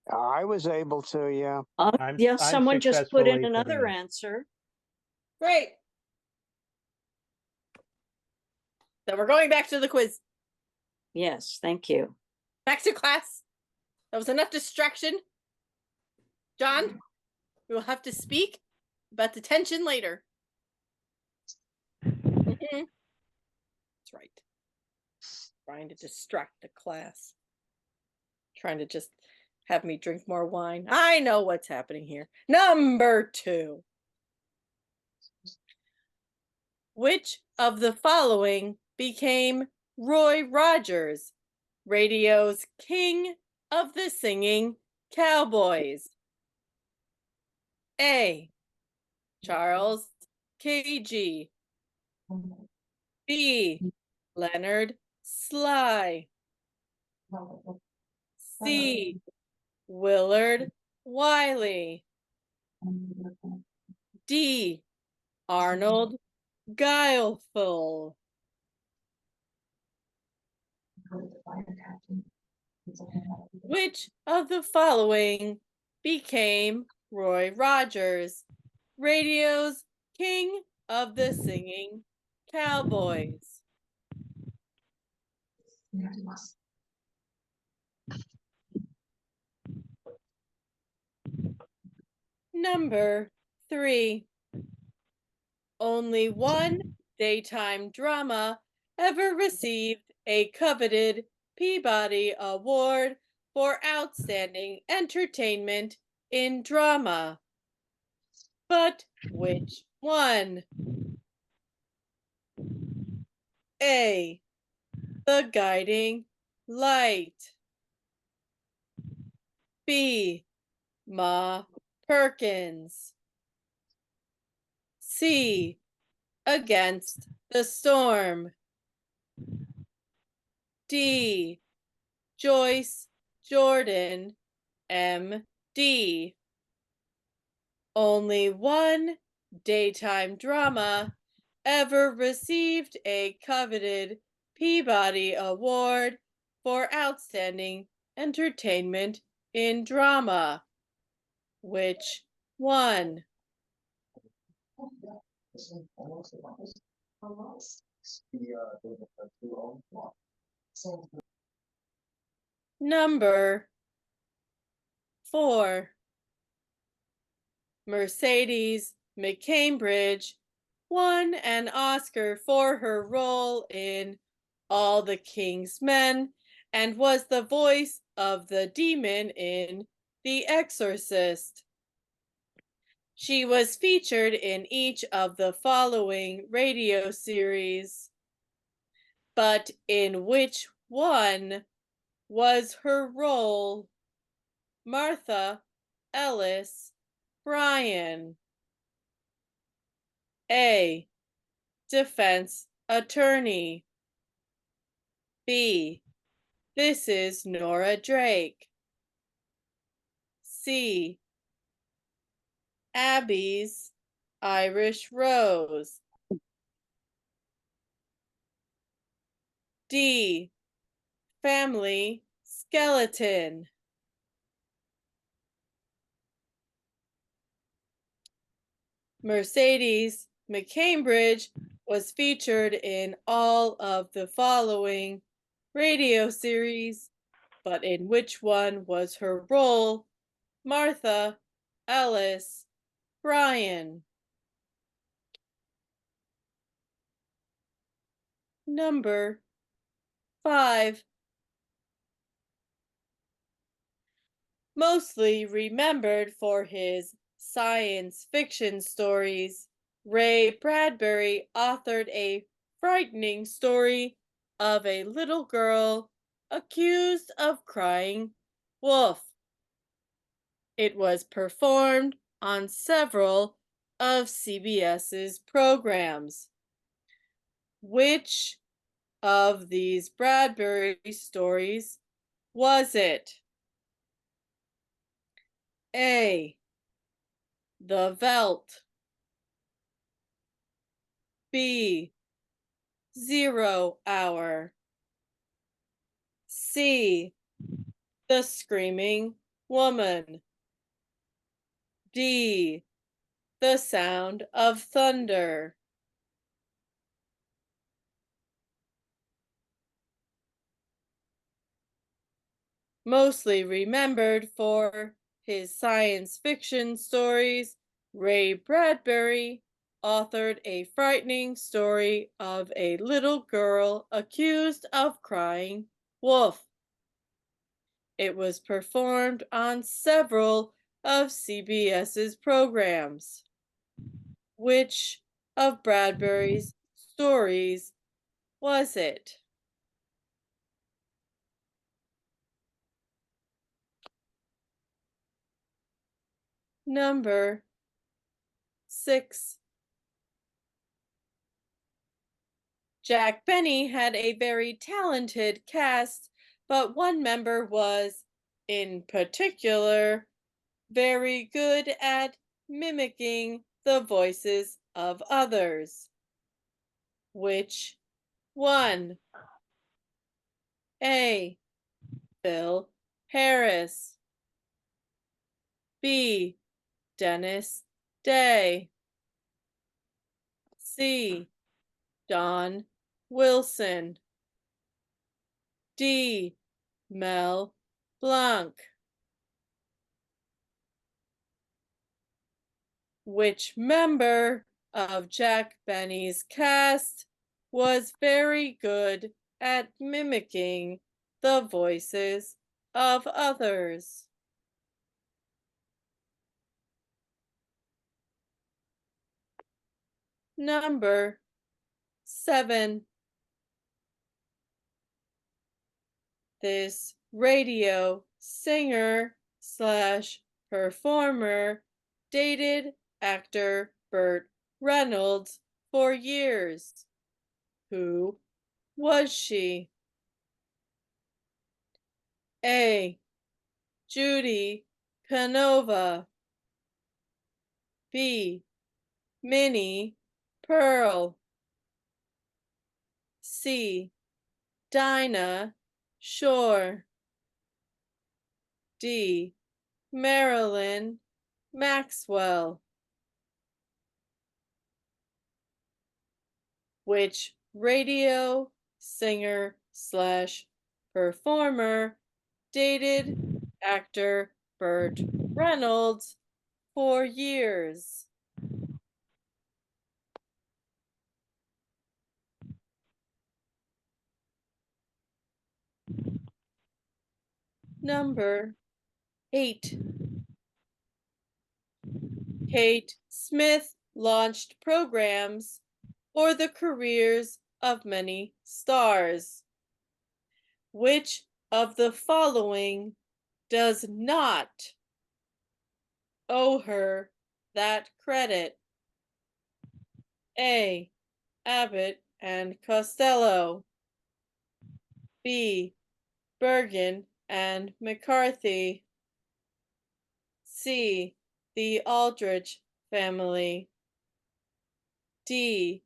I was able to, yeah. Yeah, someone just put in another answer. Great. So we're going back to the quiz. Yes, thank you. Back to class. That was enough distraction. John, we will have to speak about detention later. That's right. Trying to distract the class. Trying to just have me drink more wine. I know what's happening here. Number 2. Which of the following became Roy Rogers, radio's king of the singing cowboys? A. Charles K.G. B. Leonard Sly. C. Willard Wiley. D. Arnold Guileful. Which of the following became Roy Rogers, radio's king of the singing cowboys? Number 3. Only one daytime drama ever received a coveted Peabody Award for outstanding entertainment in drama. But which one? A. The Guiding Light. B. Ma Perkins. C. Against the Storm. D. Joyce Jordan, M.D. Only one daytime drama ever received a coveted Peabody Award for outstanding entertainment in drama. Which one? Number 4. Mercedes McCambridge won an Oscar for her role in All the King's Men and was the voice of the demon in The Exorcist. She was featured in each of the following radio series, but in which one was her role? Martha, Ellis, Brian. A. Defense Attorney. B. This is Nora Drake. C. Abby's Irish Rose. D. Family Skeleton. Mercedes McCambridge was featured in all of the following radio series, but in which one was her role? Martha, Ellis, Brian. Number 5. Mostly remembered for his science fiction stories, Ray Bradbury authored a frightening story of a little girl accused of crying wolf. It was performed on several of CBS's programs. Which of these Bradbury stories was it? A. The Veldt. B. 0 Hour. C. The Screaming Woman. D. The Sound of Thunder. Mostly remembered for his science fiction stories, Ray Bradbury authored a frightening story of a little girl accused of crying wolf. It was performed on several of CBS's programs. Which of Bradbury's stories was it? Number 6. Jack Benny had a very talented cast, but one member was, in particular, very good at mimicking the voices of others. Which one? A. Phil Harris. B. Dennis Day. C. Don Wilson. D. Mel Blanc. Which member of Jack Benny's cast was very good at mimicking the voices of others? Number 7. This radio singer slash performer dated actor Burt Reynolds for years. Who was she? A. Judy Canova. B. Minnie Pearl. C. Dinah Shore. D. Marilyn Maxwell. Which radio singer slash performer dated actor Burt Reynolds for years? Number 8. Kate Smith launched programs for the careers of many stars. Which of the following does not owe her that credit? A. Abbott and Costello. B. Bergen and McCarthy. C. The Aldrich family. D.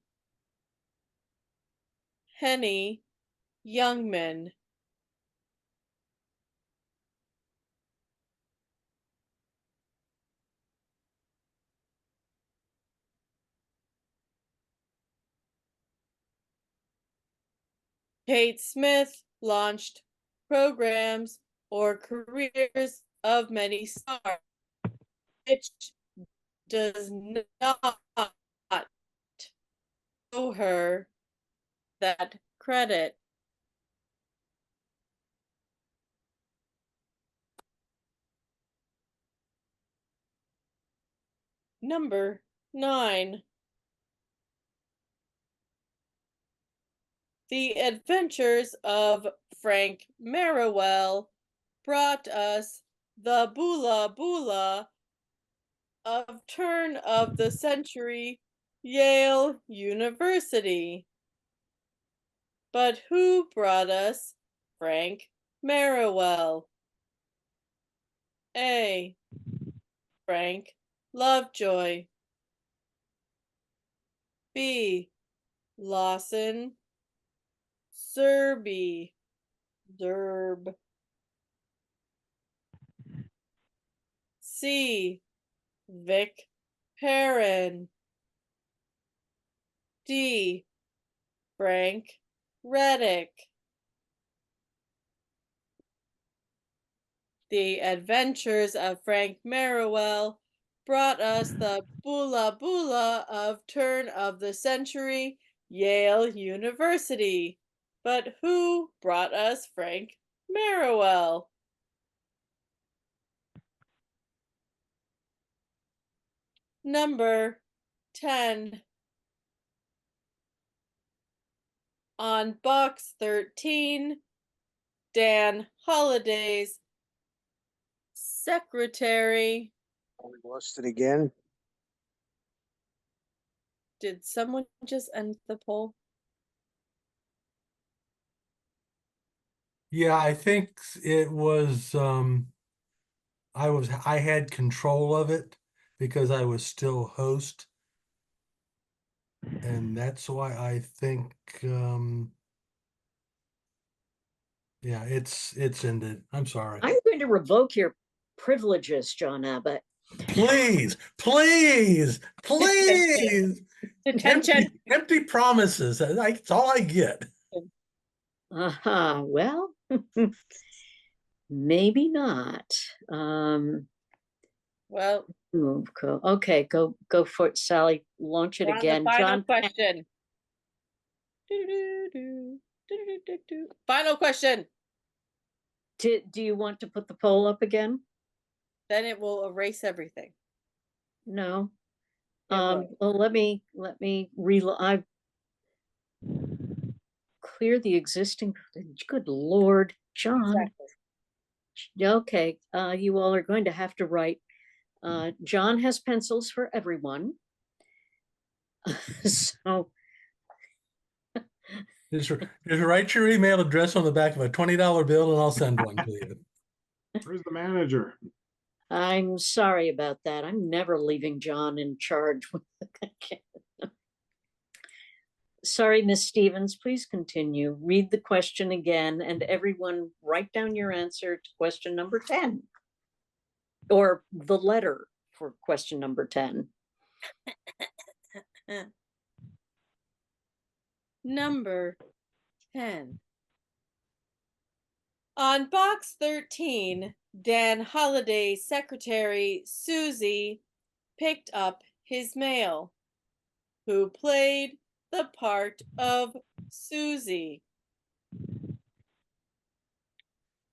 Henny Youngman. Kate Smith launched programs or careers of many stars, which does not owe her that credit. Number 9. The Adventures of Frank Merriwell brought us the Bula Bula of turn of the century Yale University. But who brought us Frank Merriwell? A. Frank Lovejoy. B. Lawson Zerby. Zerb. C. Vic Perrin. D. Frank Reddick. The Adventures of Frank Merriwell brought us the Bula Bula of turn of the century Yale University. But who brought us Frank Merriwell? Number 10. On box 13, Dan Holliday's secretary. We lost it again. Did someone just end the poll? Yeah, I think it was, I had control of it because I was still host. And that's why I think, yeah, it's ended. I'm sorry. I'm going to revoke your privileges, John Abbott. Please, please, please. Detention. Empty promises. That's all I get. Well, maybe not. Well, okay, go for it, Sally. Launch it again. The final John, question. Final question. Do you want to put the poll up again? Then it will erase everything. No. Well, let me I clear the existing. Good Lord, John. Exactly. Okay, you all are going to have to write. John has pencils for everyone. So Just write your email address on the back of a $20 bill and I'll send one to you. Where's the manager? I'm sorry about that. I'm never leaving John in charge. Sorry, Miss Stevens, please continue. Read the question again, and everyone write down your answer to question number 10. Or the letter for question number 10. Number 10. On box 13, Dan Holliday's secretary, Susie, picked up his mail. Who played the part of Susie?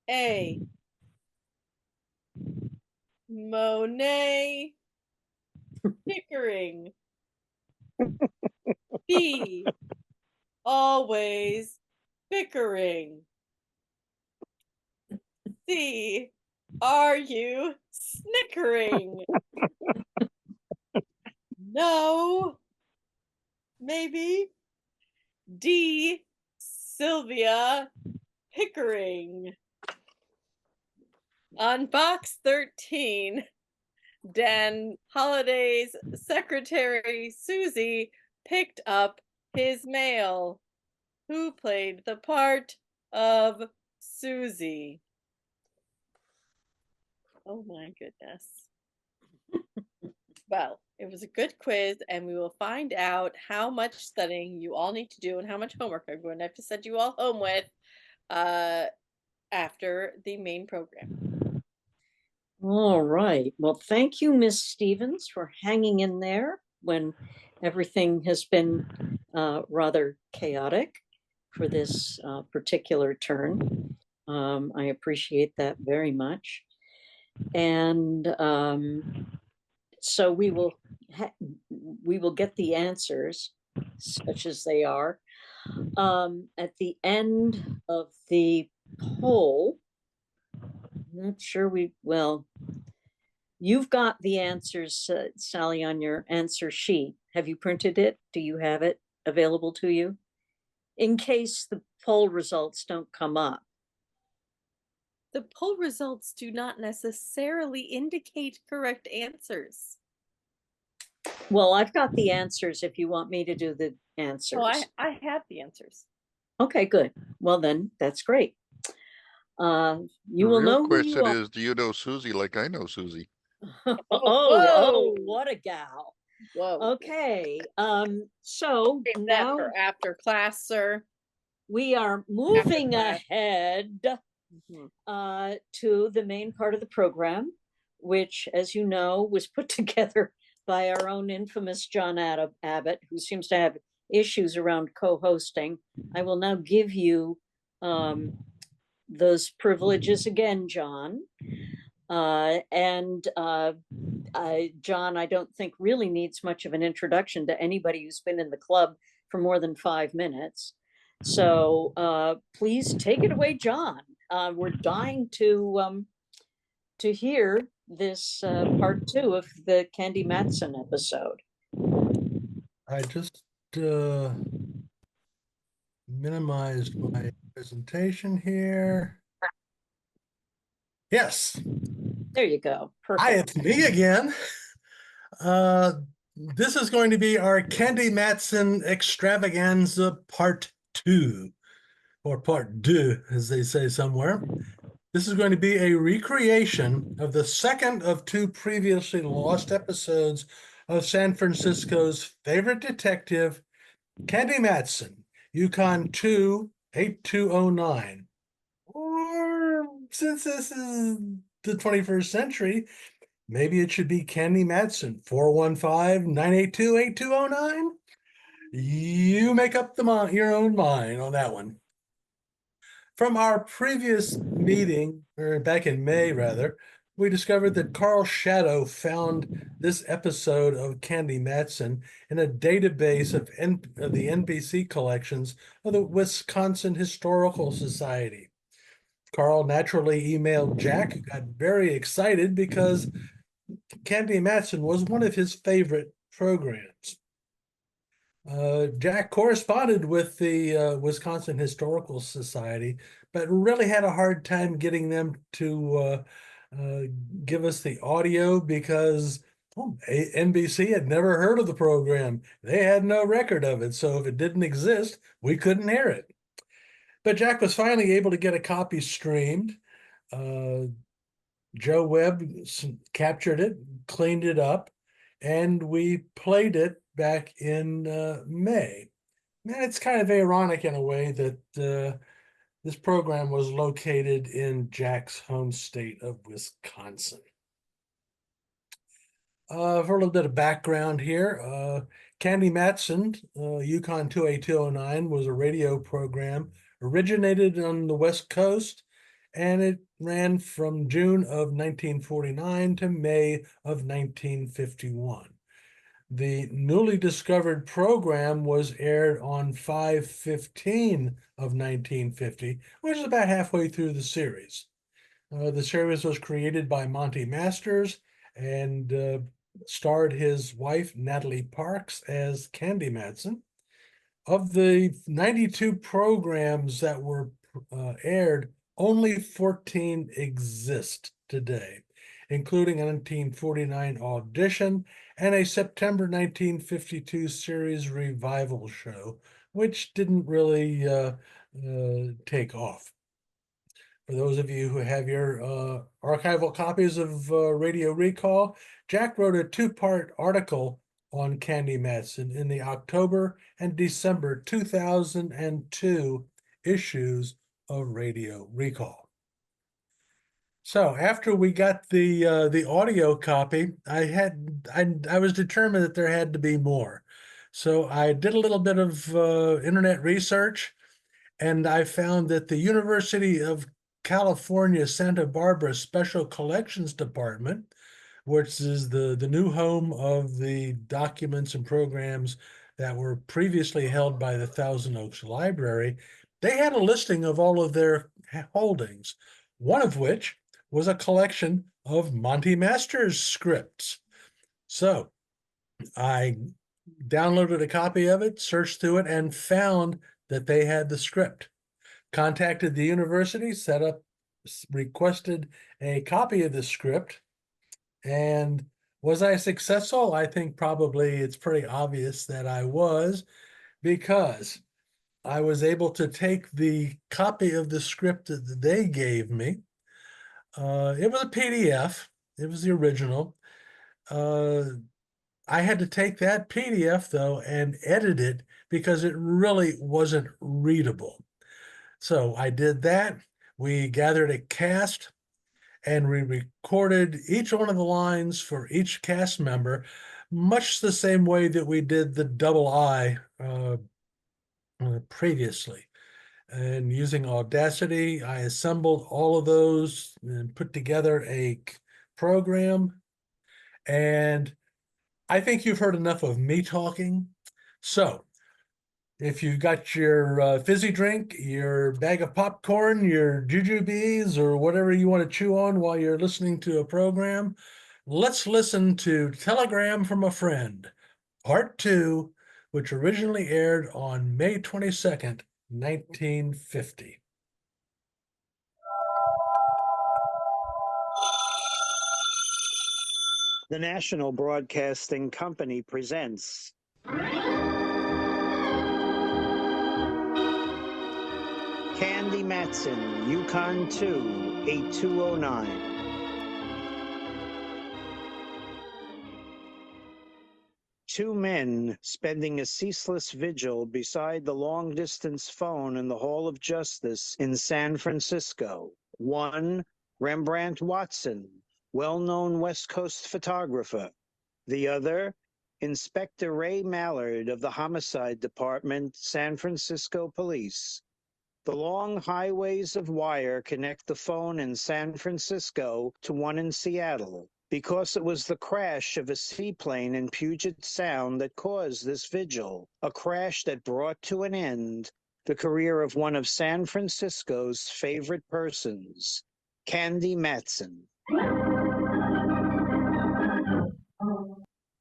A. Monet Pickering. B. Always bickering. C. Are you snickering? No. Maybe. D. Sylvia Pickering. On box 13, Dan Holliday's secretary, Susie, picked up his mail. Who played the part of Susie? Oh my goodness. Well, it was a good quiz, and we will find out how much studying you all need to do and how much homework I'm going to have to send you all home with after the main program. All right. Well, thank you, Miss Stevens, for hanging in there when everything has been rather chaotic for this particular turn. I appreciate that very much. And So we will get the answers such as they are. At the end of the poll, I'm not sure you've got the answers, Sally, on your answer sheet. Have you printed it? Do you have it available to you? In case the poll results don't come up. The poll results do not necessarily indicate correct answers. Well, I've got the answers if you want me to do the answers. Oh, I have the answers. Okay, good. Well, then that's great. You The will real know who you question are. is, do you know Susie like I know Susie? Oh, what a gal. Whoa. Okay. So Save now that for after class, sir. we are moving ahead to the main part of the program, which, as you know, was put together by our own infamous John Abbott, who seems to have issues around co-hosting. I will now give you those privileges again, John. John, I don't think really needs much of an introduction to anybody who's been in the club for more than 5 minutes. So please take it away, John. We're dying to hear this part 2 of the Candy Matson episode. I just minimized my presentation here. Yes. There you go. Perfect. Hi, it's me again. This is going to be our Candy Matson extravaganza part 2, or part 2, as they say somewhere. This is going to be a recreation of the second of 2 previously lost episodes of San Francisco's favorite detective, Candy Matson, Yukon 2-8209. Or since this is the 21st century, maybe it should be Candy Matson, 415-982-8209. You make up your own mind on that one. From our previous meeting, or back in May rather, we discovered that Karl Schadow found this episode of Candy Matson in a database of the NBC collections of the Wisconsin Historical Society. Karl naturally emailed Jack, who got very excited because Candy Matson was one of his favorite programs. Jack corresponded with the Wisconsin Historical Society, but really had a hard time getting them to give us the audio because NBC had never heard of the program. They had no record of it, so if it didn't exist, we couldn't hear it. But Jack was finally able to get a copy streamed. Joe Webb captured it, cleaned it up, and we played it back in May. And it's kind of ironic in a way that this program was located in Jack's home state of Wisconsin. For a little bit of background here, Candy Matson, Yukon 28209, was a radio program originated on the West Coast, and it ran from June of 1949 to May of 1951. The newly discovered program was aired on 5/15 of 1950, which is about halfway through the series. The series was created by Monty Masters and starred his wife, Natalie Parks, as Candy Matson. Of the 92 programs that were aired, only 14 exist today, including a 1949 audition and a September 1952 series revival show, which didn't really take off. For those of you who have your archival copies of Radio Recall, Jack wrote a 2-part article on Candy Matson in the October and December 2002 issues of Radio Recall. So after we got the audio copy, I was determined that there had to be more. So I did a little bit of internet research, and I found that the University of California, Santa Barbara Special Collections Department which is the new home of the documents and programs that were previously held by the Thousand Oaks Library, they had a listing of all of their holdings, one of which was a collection of Monty Masters scripts. So I downloaded a copy of it, searched through it, and found that they had the script. Contacted the university, requested a copy of the script. And was I successful? I think probably it's pretty obvious that I was, because I was able to take the copy of the script that they gave me. It was a PDF. It was the original. I had to take that PDF, though, and edit it because it really wasn't readable. So I did that. We gathered a cast and we recorded each one of the lines for each cast member, much the same way that we did the double I previously. And using Audacity, I assembled all of those and put together a program. And I think you've heard enough of me talking. So if you got your fizzy drink, your bag of popcorn, your jujubes, or whatever you want to chew on while you're listening to a program, let's listen to Telegram from a Friend, Part 2, which originally aired on May 22nd, 1950. The National Broadcasting Company presents Candy Matson, Yukon 2, 8209. Two men spending a ceaseless vigil beside the long-distance phone in the Hall of Justice in San Francisco. One, Rembrandt Watson, well-known West Coast photographer. The other, Inspector Ray Mallard of the Homicide Department, San Francisco Police. The long highways of wire connect the phone in San Francisco to one in Seattle, because it was the crash of a seaplane in Puget Sound that caused this vigil, a crash that brought to an end the career of one of San Francisco's favorite persons, Candy Matson.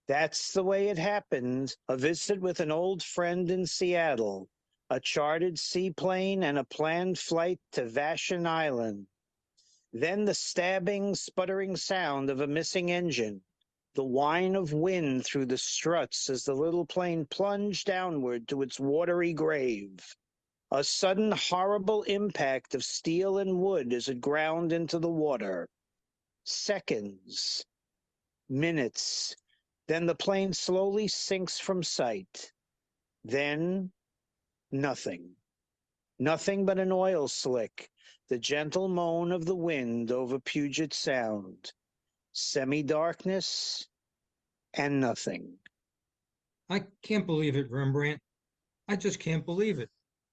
That's the way it happened, a visit with an old friend in Seattle, a chartered seaplane and a planned flight to Vashon Island. Then the stabbing, sputtering sound of a missing engine, the whine of wind through the struts as the little plane plunged downward to its watery grave. A sudden horrible impact of steel and wood as it ground into the water. Seconds, minutes, then the plane slowly sinks from sight. Then, nothing. Nothing but an oil slick, the gentle moan of the wind over Puget Sound. Semi-darkness, and nothing. I can't believe it, Rembrandt. I just can't believe it.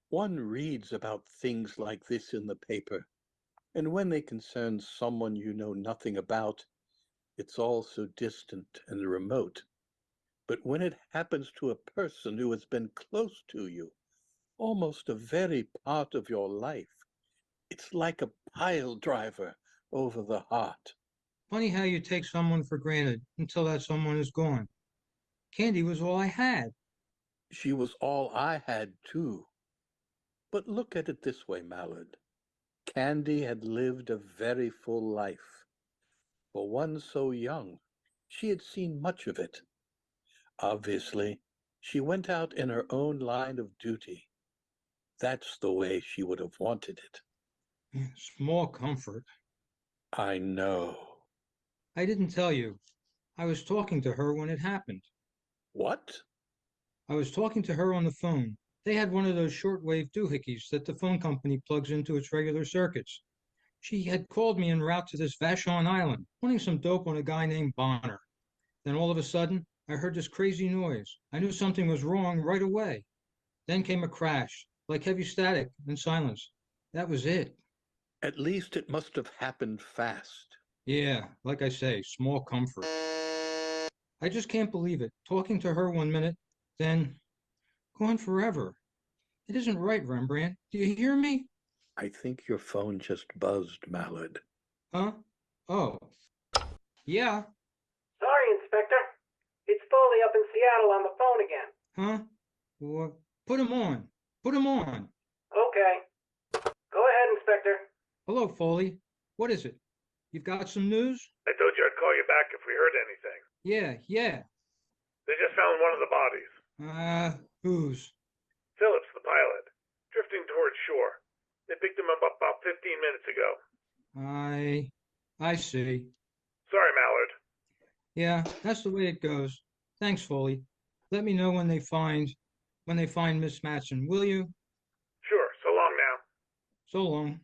One reads about things like this in the paper, and when they concern someone you know nothing about, it's all so distant and remote. But when it happens to a person who has been close to you, almost a very part of your life, it's like a pile driver over the heart. Funny how you take someone for granted until that someone is gone. Candy was all I had. She was all I had, too. But look at it this way, Mallard. Candy had lived a very full life. For one so young, she had seen much of it. Obviously, she went out in her own line of duty. That's the way she would have wanted it. Small comfort. I know. I didn't tell you. I was talking to her when it happened. What? I was talking to her on the phone. They had one of those shortwave doohickeys that the phone company plugs into its regular circuits. She had called me en route to this Vashon Island, wanting some dope on a guy named Bonner. Then all of a sudden, I heard this crazy noise. I knew something was wrong right away. Then came a crash, like heavy static and silence. That was it. At least it must have happened fast. Yeah, like I say, small comfort. I just can't believe it. Talking to her one minute, then gone forever. It isn't right, Rembrandt. Do you hear me? I think your phone just buzzed, Mallard. Huh? Oh, yeah. Sorry, Inspector. It's Foley up in Seattle on the phone again. Huh? What? Put him on. Put him on. Okay. Go ahead, Inspector. Hello, Foley. What is it? You've got some news? I told you I'd call you back if we heard anything. Yeah. They just found one of the bodies. Whose? Phillips, the pilot, drifting towards shore. They picked him up about 15 minutes ago. I see. Sorry, Mallard. Yeah, that's the way it goes. Thanks, Foley. Let me know when they find Miss Matson, will you? Sure. So long now. So long.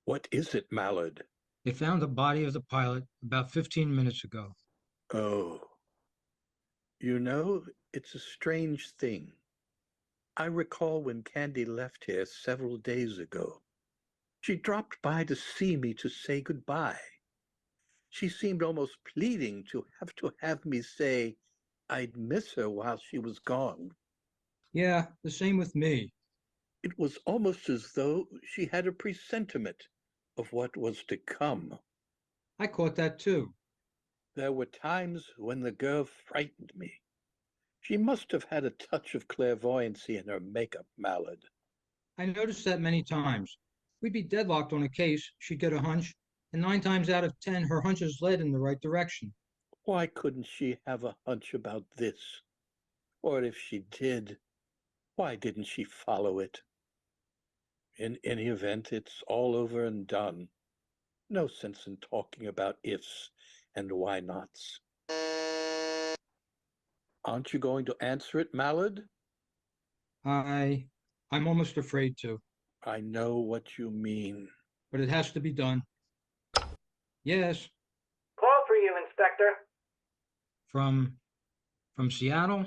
What is it, Mallard? They found the body of the pilot about 15 minutes ago. Oh. You know, it's a strange thing. I recall when Candy left here several days ago. She dropped by to see me to say goodbye. She seemed almost pleading to have me say I'd miss her while she was gone. Yeah, the same with me. It was almost as though she had a presentiment of what was to come. I caught that too. There were times when the girl frightened me. She must have had a touch of clairvoyancy in her makeup, Mallard. I noticed that many times. We'd be deadlocked on a case, she'd get a hunch, and 9 times out of 10, her hunches led in the right direction. Why couldn't she have a hunch about this? Or if she did, why didn't she follow it? In any event, it's all over and done. No sense in talking about ifs and why nots. Aren't you going to answer it, Mallard? I'm almost afraid to. I know what you mean. But it has to be done. Yes. Call for you, Inspector. From Seattle?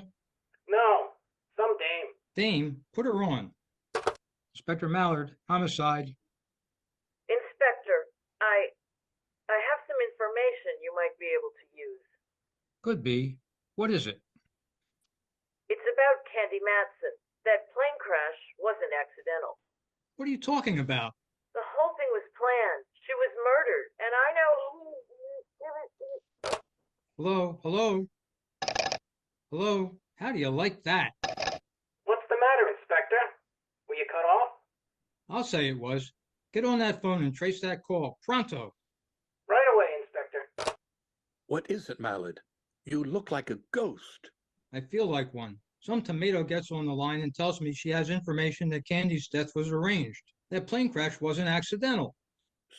No, some dame. Dame, put her on. Inspector Mallard, homicide. Inspector, I have some information you might be able to use. Could be. What is it? It's about Candy Matson. That plane crash wasn't accidental. What are you talking about? The whole thing was planned. She was murdered, and I know who. Hello? Hello? How do you like that? What's the matter, Inspector? Were you cut off? I'll say it was. Get on that phone and trace that call. Pronto. Right away, Inspector. What is it, Mallard? You look like a ghost. I feel like one. Some tomato gets on the line and tells me she has information that Candy's death was arranged. That plane crash wasn't accidental.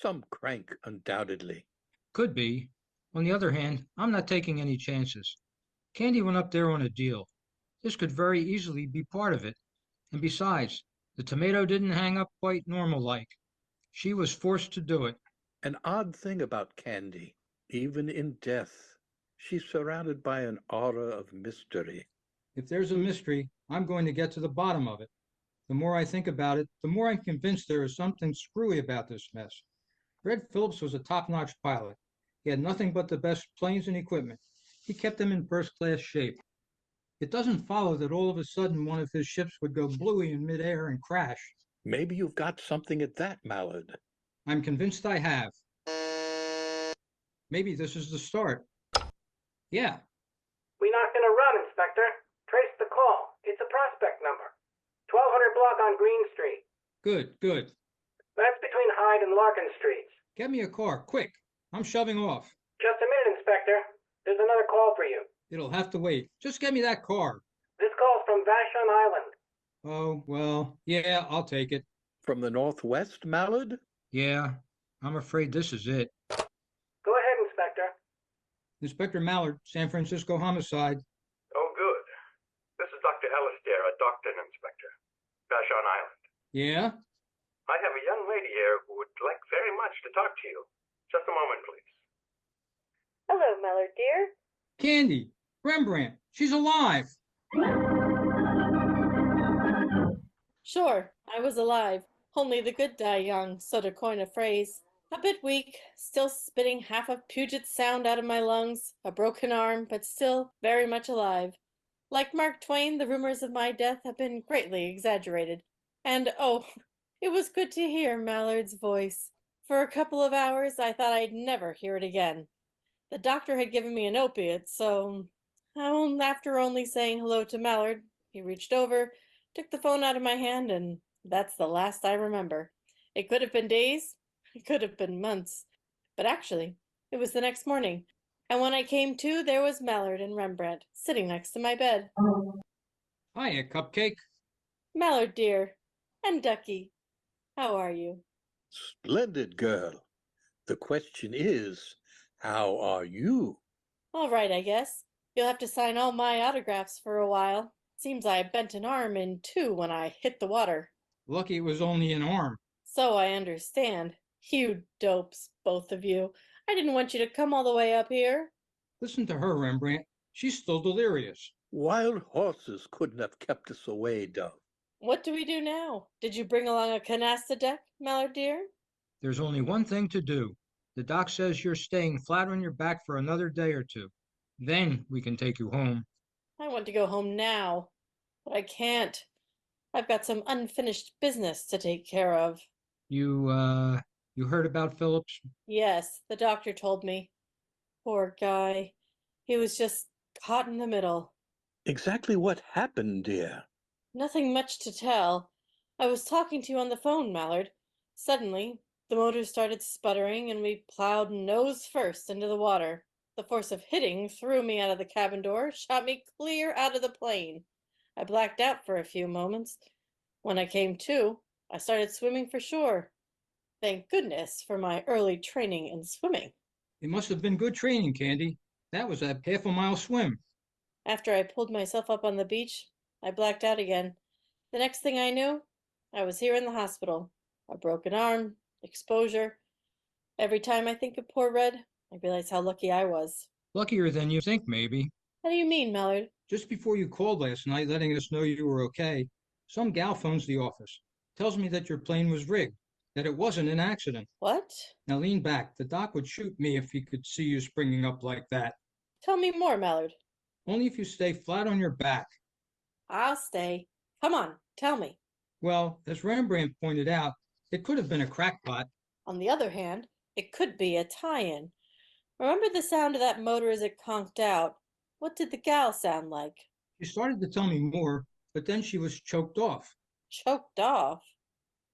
Some crank, undoubtedly. Could be. On the other hand, I'm not taking any chances. Candy went up there on a deal. This could very easily be part of it. And besides, the tomato didn't hang up quite normal-like. She was forced to do it. An odd thing about Candy, even in death, she's surrounded by an aura of mystery. If there's a mystery, I'm going to get to the bottom of it. The more I think about it, the more I'm convinced there is something screwy about this mess. Red Phillips was a top-notch pilot. He had nothing but the best planes and equipment. He kept them in first-class shape. It doesn't follow that all of a sudden one of his ships would go bluey in midair and crash. Maybe you've got something at that, Mallard. I'm convinced I have. Maybe this is the start. Yeah. We're not going to run, Inspector. Trace the call. It's a prospect number. 1200 block on Green Street. Good. That's between Hyde and Larkin Streets. Get me a car, quick. I'm shoving off. Just a minute, Inspector. There's another call for you. It'll have to wait. Just get me that car. This call's from Vashon Island. Oh, well, yeah, I'll take it. From the northwest, Mallard? Yeah, I'm afraid this is it. Go ahead, Inspector. Inspector Mallard, San Francisco homicide. Oh, good. This is Dr. Alistair, a doctor and inspector. Vashon Island. Yeah? I have a young lady here who would like very much to talk to you. Just a moment, please. Hello, Mallard, dear. Candy! Rembrandt! She's alive! Sure, I was alive. Only the good die young, so to coin a phrase. A bit weak, still spitting half of Puget Sound out of my lungs, a broken arm, but still very much alive. Like Mark Twain, the rumors of my death have been greatly exaggerated. And oh, it was good to hear Mallard's voice. For a couple of hours, I thought I'd never hear it again. The doctor had given me an opiate, so after only saying hello to Mallard, he reached over, took the phone out of my hand, and that's the last I remember. It could have been days, it could have been months, but actually, it was the next morning, and when I came to, there was Mallard and Rembrandt sitting next to my bed. Hiya, Cupcake. Mallard, dear, and Ducky, how are you? Splendid, girl. The question is, how are you? All right, I guess. You'll have to sign all my autographs for a while. Seems I bent an arm in two when I hit the water. Lucky it was only an arm. So I understand. You dopes, both of you. I didn't want you to come all the way up here. Listen to her, Rembrandt. She's still delirious. Wild horses couldn't have kept us away, Dove. What do we do now? Did you bring along a canasta deck, Mallard dear? There's only one thing to do. The doc says you're staying flat on your back for another day or two. Then we can take you home. I want to go home now, but I can't. I've got some unfinished business to take care of. You heard about Phillips? Yes, the doctor told me. Poor guy. He was just caught in the middle. Exactly what happened, dear? Nothing much to tell. I was talking to you on the phone, Mallard. Suddenly, the motor started sputtering and we plowed nose first into the water. The force of hitting threw me out of the cabin door, shot me clear out of the plane. I blacked out for a few moments. When I came to, I started swimming for shore. Thank goodness for my early training in swimming. It must have been good training, Candy. That was a half-a-mile swim. After I pulled myself up on the beach, I blacked out again. The next thing I knew, I was here in the hospital. A broken arm, exposure. Every time I think of poor Red, I realize how lucky I was. Luckier than you think, maybe. How do you mean, Mallard? Just before you called last night, letting us know you were okay, some gal phones the office. Tells me that your plane was rigged, that it wasn't an accident. What? Now lean back. The doc would shoot me if he could see you springing up like that. Tell me more, Mallard. Only if you stay flat on your back. I'll stay. Come on, tell me. Well, as Rembrandt pointed out, it could have been a crackpot. On the other hand, it could be a tie-in. Remember the sound of that motor as it conked out? What did the gal sound like? She started to tell me more, but then she was choked off. Choked off?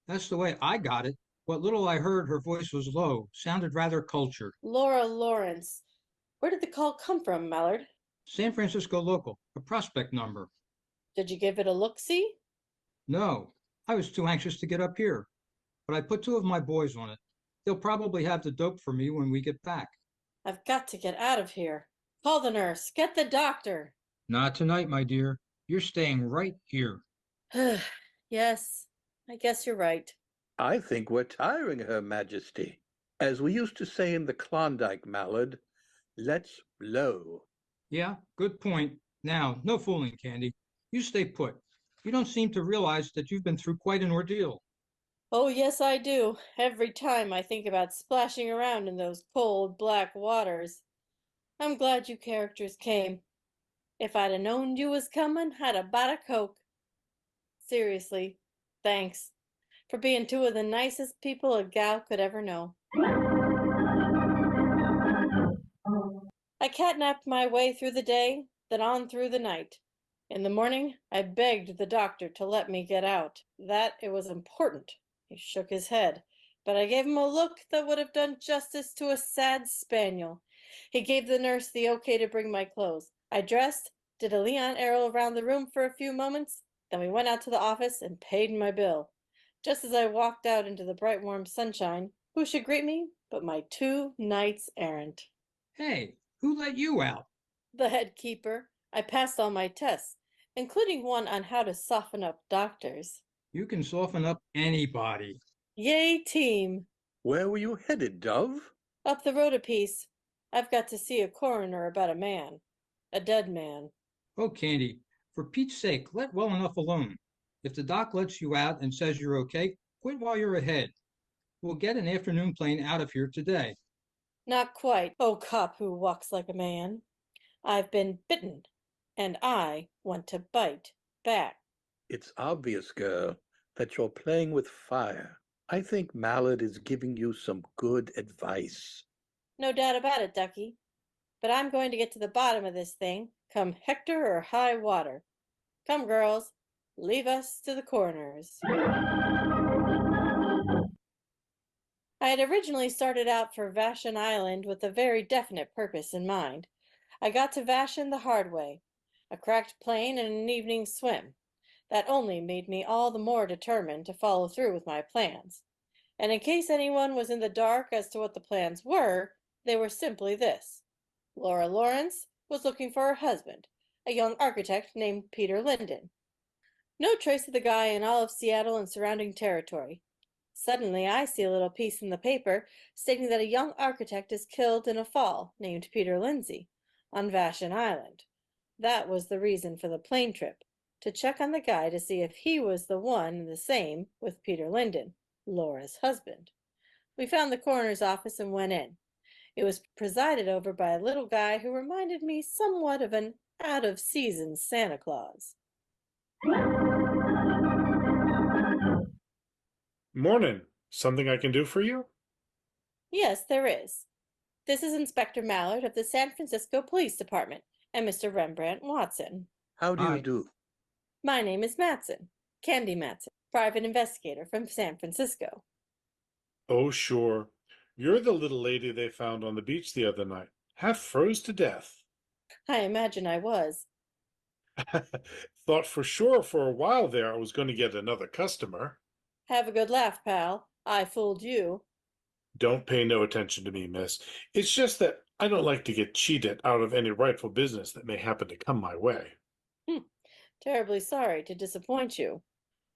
That's the way I got it. What little I heard, her voice was low, sounded rather cultured. Laura Lawrence. Where did the call come from, Mallard? San Francisco local, a prospect number. Did you give it a look-see? No, I was too anxious to get up here, but I put two of my boys on it. They'll probably have the dope for me when we get back. I've got to get out of here. Call the nurse. Get the doctor. Not tonight, my dear. You're staying right here. Yes, I guess you're right. I think we're tiring Her Majesty. As we used to say in the Klondike, Mallard, let's blow. Yeah, good point. Now, no fooling, Candy. You stay put. You don't seem to realize that you've been through quite an ordeal. Oh, yes, I do. Every time I think about splashing around in those cold, black waters. I'm glad you characters came. If I'd have known you was coming, I'd have bought a Coke. Seriously, thanks for being two of the nicest people a gal could ever know. I catnapped my way through the day, then on through the night. In the morning, I begged the doctor to let me get out, that it was important. He shook his head, but I gave him a look that would have done justice to a sad spaniel. He gave the nurse the okay to bring my clothes. I dressed, did a Leon arrow around the room for a few moments, then we went out to the office and paid my bill. Just as I walked out into the bright warm sunshine, who should greet me but my two knights errant? Hey, who let you out? The head keeper. I passed all my tests, including one on how to soften up doctors. You can soften up anybody. Yay, team. Where were you headed, Dove? Up the road a piece. I've got to see a coroner about a man. A dead man. Oh, Candy, for Pete's sake, let well enough alone. If the doc lets you out and says you're okay, quit while you're ahead. We'll get an afternoon plane out of here today. Not quite, oh cop who walks like a man. I've been bitten, and I want to bite back. It's obvious, girl, that you're playing with fire. I think Mallard is giving you some good advice. No doubt about it, Ducky. But I'm going to get to the bottom of this thing, come Hector or high water. Come, girls, leave us to the coroners. I had originally started out for Vashon Island with a very definite purpose in mind. I got to Vashon the hard way, a cracked plane and an evening swim. That only made me all the more determined to follow through with my plans. And in case anyone was in the dark as to what the plans were, they were simply this. Laura Lawrence was looking for her husband, a young architect named Peter Linden. No trace of the guy in all of Seattle and surrounding territory. Suddenly, I see a little piece in the paper stating that a young architect is killed in a fall named Peter Lindsay on Vashon Island. That was the reason for the plane trip, to check on the guy to see if he was the one and the same with Peter Linden, Laura's husband. We found the coroner's office and went in. It was presided over by a little guy who reminded me somewhat of an out-of-season Santa Claus. Morning. Something I can do for you? Yes, there is. This is Inspector Mallard of the San Francisco Police Department and Mr. Rembrandt Watson. How do you do? My name is Matson, Candy Matson, private investigator from San Francisco. Oh, sure. You're the little lady they found on the beach the other night. Half froze to death. I imagine I was. Thought for sure for a while there I was going to get another customer. Have a good laugh, pal. I fooled you. Don't pay no attention to me, miss. It's just that I don't like to get cheated out of any rightful business that may happen to come my way. Terribly sorry to disappoint you.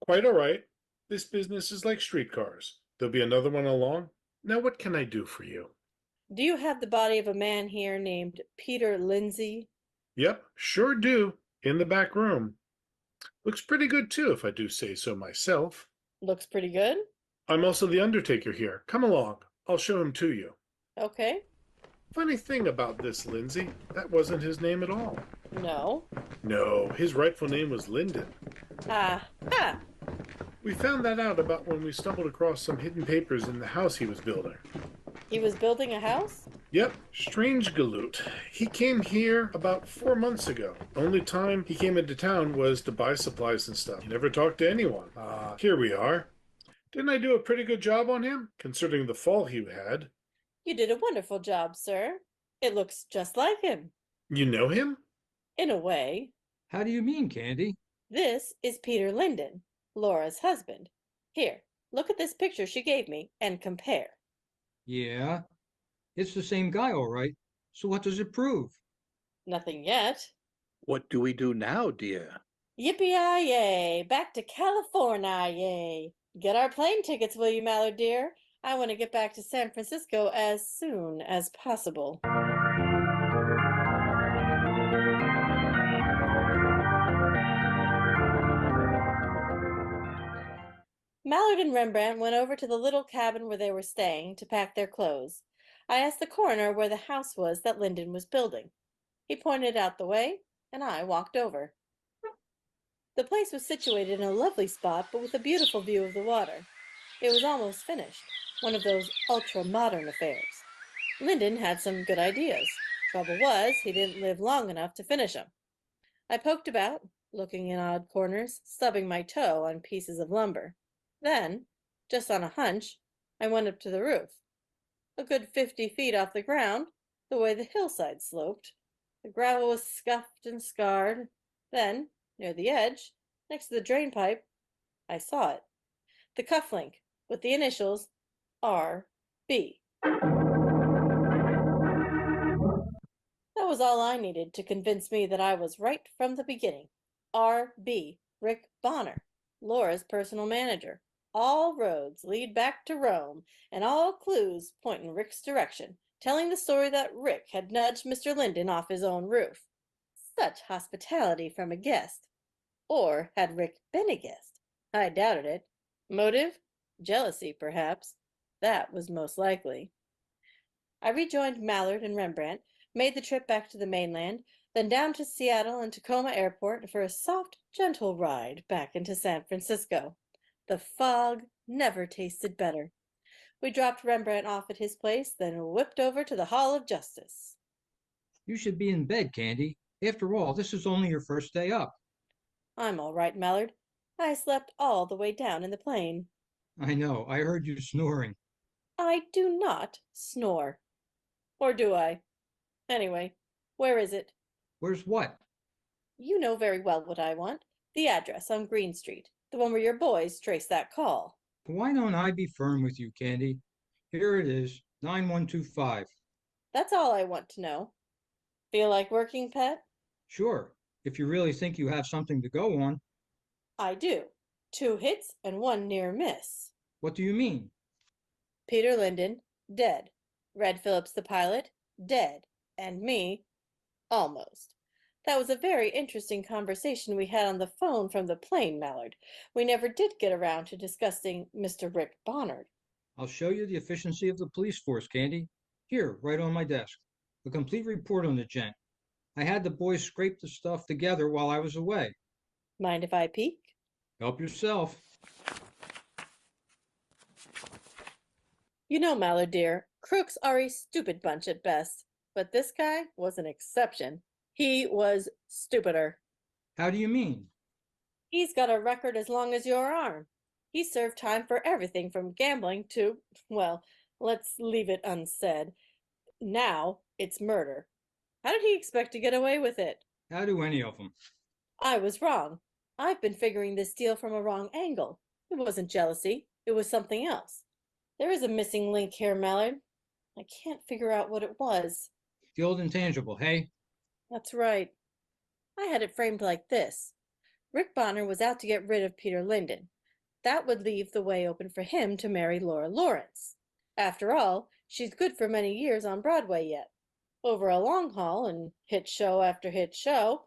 Quite all right. This business is like streetcars. There'll be another one along. Now what can I do for you? Do you have the body of a man here named Peter Lindsay? Yep, sure do. In the back room. Looks pretty good too, if I do say so myself. Looks pretty good. I'm also the undertaker here. Come along. I'll show him to you. Okay. Funny thing about this Lindsay, that wasn't his name at all. No. No, his rightful name was Linden. Ah. We found that out about when we stumbled across some hidden papers in the house he was building. He was building a house? Yep, strange galoot. He came here about 4 months ago. Only time he came into town was to buy supplies and stuff. He never talked to anyone. Here we are. Didn't I do a pretty good job on him, considering the fall he had? You did a wonderful job, sir. It looks just like him. You know him? In a way. How do you mean, Candy? This is Peter Linden, Laura's husband. Here, look at this picture she gave me and compare. Yeah, it's the same guy, all right. So what does it prove? Nothing yet. What do we do now, dear? Yippee-yi-yay! Back to California, yay! Get our plane tickets, will you, Mallard dear? I want to get back to San Francisco as soon as possible. Mallard and Rembrandt went over to the little cabin where they were staying to pack their clothes. I asked the coroner where the house was that Linden was building. He pointed out the way, and I walked over. The place was situated in a lovely spot, but with a beautiful view of the water. It was almost finished, one of those ultra-modern affairs. Linden had some good ideas. Trouble was, he didn't live long enough to finish them. I poked about, looking in odd corners, stubbing my toe on pieces of lumber. Then, just on a hunch, I went up to the roof. A good 50 feet off the ground, the way the hillside sloped. The gravel was scuffed and scarred. Then, near the edge, next to the drain pipe, I saw it. The cufflink with the initials R.B. That was all I needed to convince me that I was right from the beginning. R.B. Rick Bonner, Laura's personal manager. All roads lead back to Rome, and all clues point in Rick's direction, telling the story that Rick had nudged Mr. Linden off his own roof. Such hospitality from a guest. Or had Rick been a guest? I doubted it. Motive? Jealousy, perhaps. That was most likely. I rejoined Mallard and Rembrandt, made the trip back to the mainland, then down to Seattle and Tacoma Airport for a soft, gentle ride back into San Francisco. The fog never tasted better. We dropped Rembrandt off at his place, then whipped over to the Hall of Justice. You should be in bed, Candy. After all, this is only your first day up. I'm all right, Mallard. I slept all the way down in the plane. I know, I heard you snoring. I do not snore. Or do I? Anyway, where is it? Where's what? You know very well what I want. The address on Green Street. The one where your boys traced that call. Why don't I be firm with you, Candy? Here it is, 9125. That's all I want to know. Feel like working, Pet? Sure, if you really think you have something to go on. I do. 2 hits and 1 near miss. What do you mean? Peter Linden, dead. Red Phillips the pilot, dead. And me, almost. That was a very interesting conversation we had on the phone from the plane, Mallard. We never did get around to discussing Mr. Rick Bonnard. I'll show you the efficiency of the police force, Candy. Here, right on my desk. A complete report on the gent. I had the boys scrape the stuff together while I was away. Mind if I peek? Help yourself. You know, Mallard dear, crooks are a stupid bunch at best, but this guy was an exception. He was stupider. How do you mean? He's got a record as long as your arm. He served time for everything from gambling to, well, let's leave it unsaid. Now it's murder. How did he expect to get away with it? How do any of them? I was wrong. I've been figuring this deal from a wrong angle. It wasn't jealousy. It was something else. There is a missing link here, Mallard. I can't figure out what it was. The old intangible, hey? That's right. I had it framed like this. Rick Bonner was out to get rid of Peter Linden. That would leave the way open for him to marry Laura Lawrence. After all, she's good for many years on Broadway yet. Over a long haul and hit show after hit show,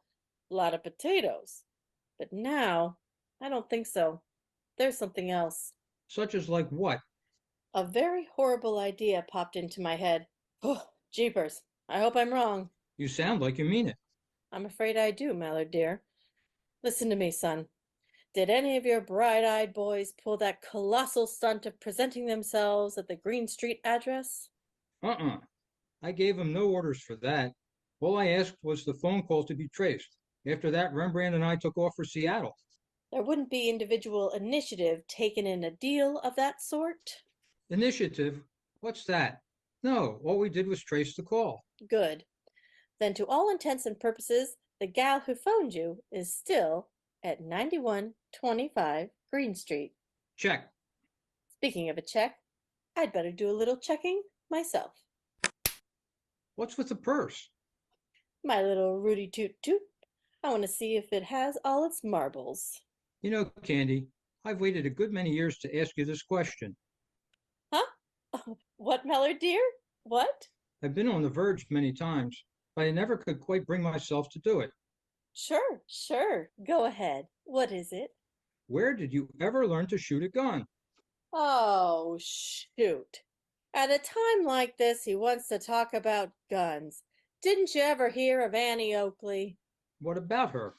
a lot of potatoes. But now, I don't think so. There's something else. Such as like what? A very horrible idea popped into my head. Oh, jeepers. I hope I'm wrong. You sound like you mean it. I'm afraid I do, Mallard dear. Listen to me, son. Did any of your bright-eyed boys pull that colossal stunt of presenting themselves at the Green Street address? Uh-uh. I gave them no orders for that. All I asked was the phone call to be traced. After that, Rembrandt and I took off for Seattle. There wouldn't be individual initiative taken in a deal of that sort? Initiative? What's that? No, all we did was trace the call. Good. Then to all intents and purposes, the gal who phoned you is still at 9125 Green Street. Check. Speaking of a check, I'd better do a little checking myself. What's with the purse? My little Rudy Toot Toot. I want to see if it has all its marbles. You know, Candy, I've waited a good many years to ask you this question. Huh? What, Mallard dear? What? I've been on the verge many times, but I never could quite bring myself to do it. Sure. Go ahead. What is it? Where did you ever learn to shoot a gun? Oh, shoot. At a time like this, he wants to talk about guns. Didn't you ever hear of Annie Oakley? What about her?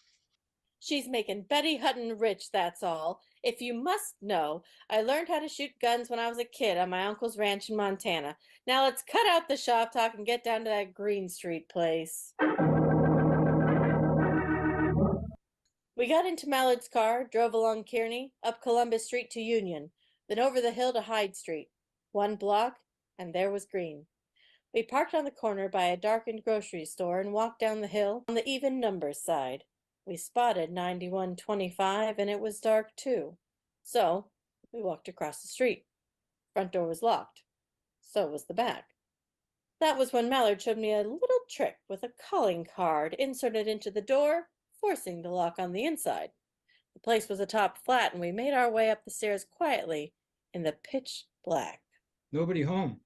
She's making Betty Hutton rich, that's all. If you must know, I learned how to shoot guns when I was a kid on my uncle's ranch in Montana. Now let's cut out the shop talk and get down to that Green Street place. We got into Mallard's car, drove along Kearny, up Columbus Street to Union, then over the hill to Hyde Street. 1 block, and there was Green. We parked on the corner by a darkened grocery store and walked down the hill on the even numbers side. We spotted 9125, and it was dark too. So we walked across the street. Front door was locked. So was the back. That was when Mallard showed me a little trick with a calling card inserted into the door, forcing the lock on the inside. The place was a top flat, and we made our way up the stairs quietly in the pitch black. Nobody home.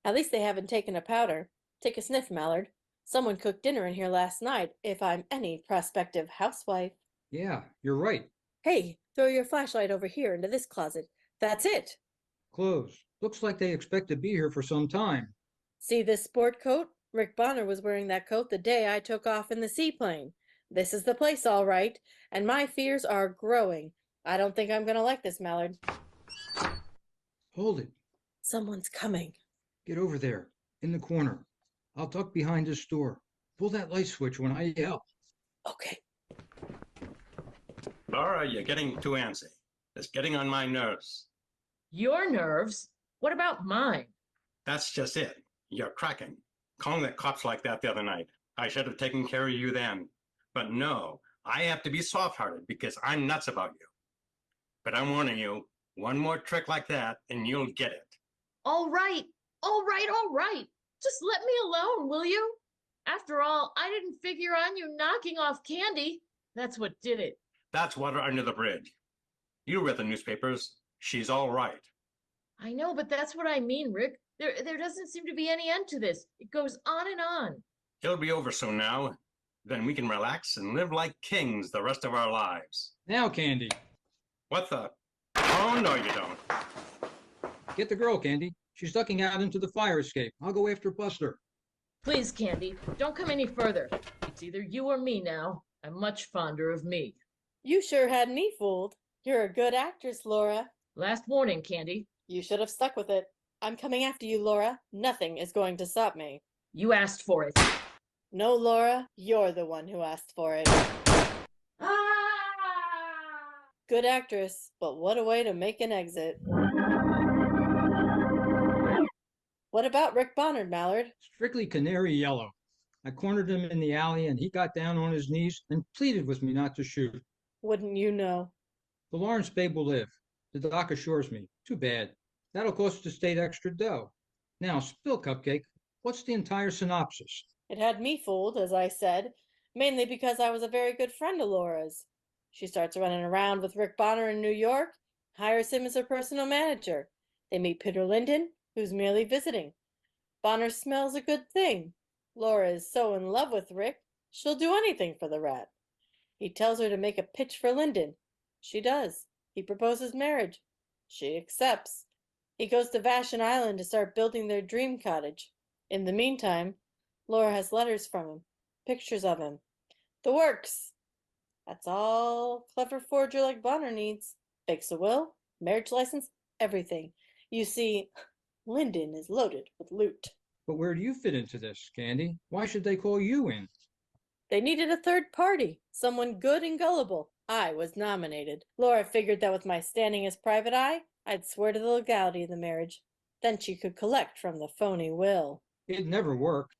At least they haven't taken a powder. Take a sniff, Mallard. Someone cooked dinner in here last night, if I'm any prospective housewife. Yeah, you're right. Hey, throw your flashlight over here into this closet. That's it. Closed. Looks like they expect to be here for some time. See this sport coat? Rick Bonner was wearing that coat the day I took off in the seaplane. This is the place, all right, and my fears are growing. I don't think I'm gonna like this, Mallard. Hold it. Someone's coming. Get over there, in the corner. I'll duck behind this door. Pull that light switch when I yell. Okay. Laura, you're getting too antsy. It's getting on my nerves. Your nerves? What about mine? That's just it. You're cracking. Calling the cops like that the other night. I should have taken care of you then. But no, I have to be soft-hearted because I'm nuts about you. But I'm warning you, one more trick like that and you'll get it. All right, all right, all right. Just let me alone, will you? After all, I didn't figure on you knocking off Candy. That's what did it. That's water under the bridge. You read the newspapers. She's all right. I know, but that's what I mean, Rick. There doesn't seem to be any end to this. It goes on and on. It'll be over soon now. Then we can relax and live like kings the rest of our lives. Now, Candy. What the? Oh, no, you don't. Get the girl, Candy. She's ducking out into the fire escape. I'll go after Buster. Please, Candy, don't come any further. It's either you or me now. I'm much fonder of me. You sure had me fooled. You're a good actress, Laura. Last warning, Candy. You should have stuck with it. I'm coming after you, Laura. Nothing is going to stop me. You asked for it. No, Laura, you're the one who asked for it. Good actress, but what a way to make an exit. What about Rick Bonner, Mallard? Strictly canary yellow. I cornered him in the alley and he got down on his knees and pleaded with me not to shoot. Wouldn't you know? The Lawrence babe will live. The doc assures me. Too bad. That'll cost the state extra dough. Now, spill, Cupcake. What's the entire synopsis? It had me fooled, as I said, mainly because I was a very good friend of Laura's. She starts running around with Rick Bonner in New York, hires him as her personal manager. They meet Peter Linden, who's merely visiting. Bonner smells a good thing. Laura is so in love with Rick, she'll do anything for the rat. He tells her to make a pitch for Linden. She does. He proposes marriage. She accepts. He goes to Vashon Island to start building their dream cottage. In the meantime, Laura has letters from him, pictures of him. The works. That's all clever forger like Bonner needs. Fakes a will, marriage license, everything. You see, Linden is loaded with loot. But where do you fit into this, Candy? Why should they call you in? They needed a third party, someone good and gullible. I was nominated. Laura figured that with my standing as private eye, I'd swear to the legality of the marriage. Then she could collect from the phony will. It never worked.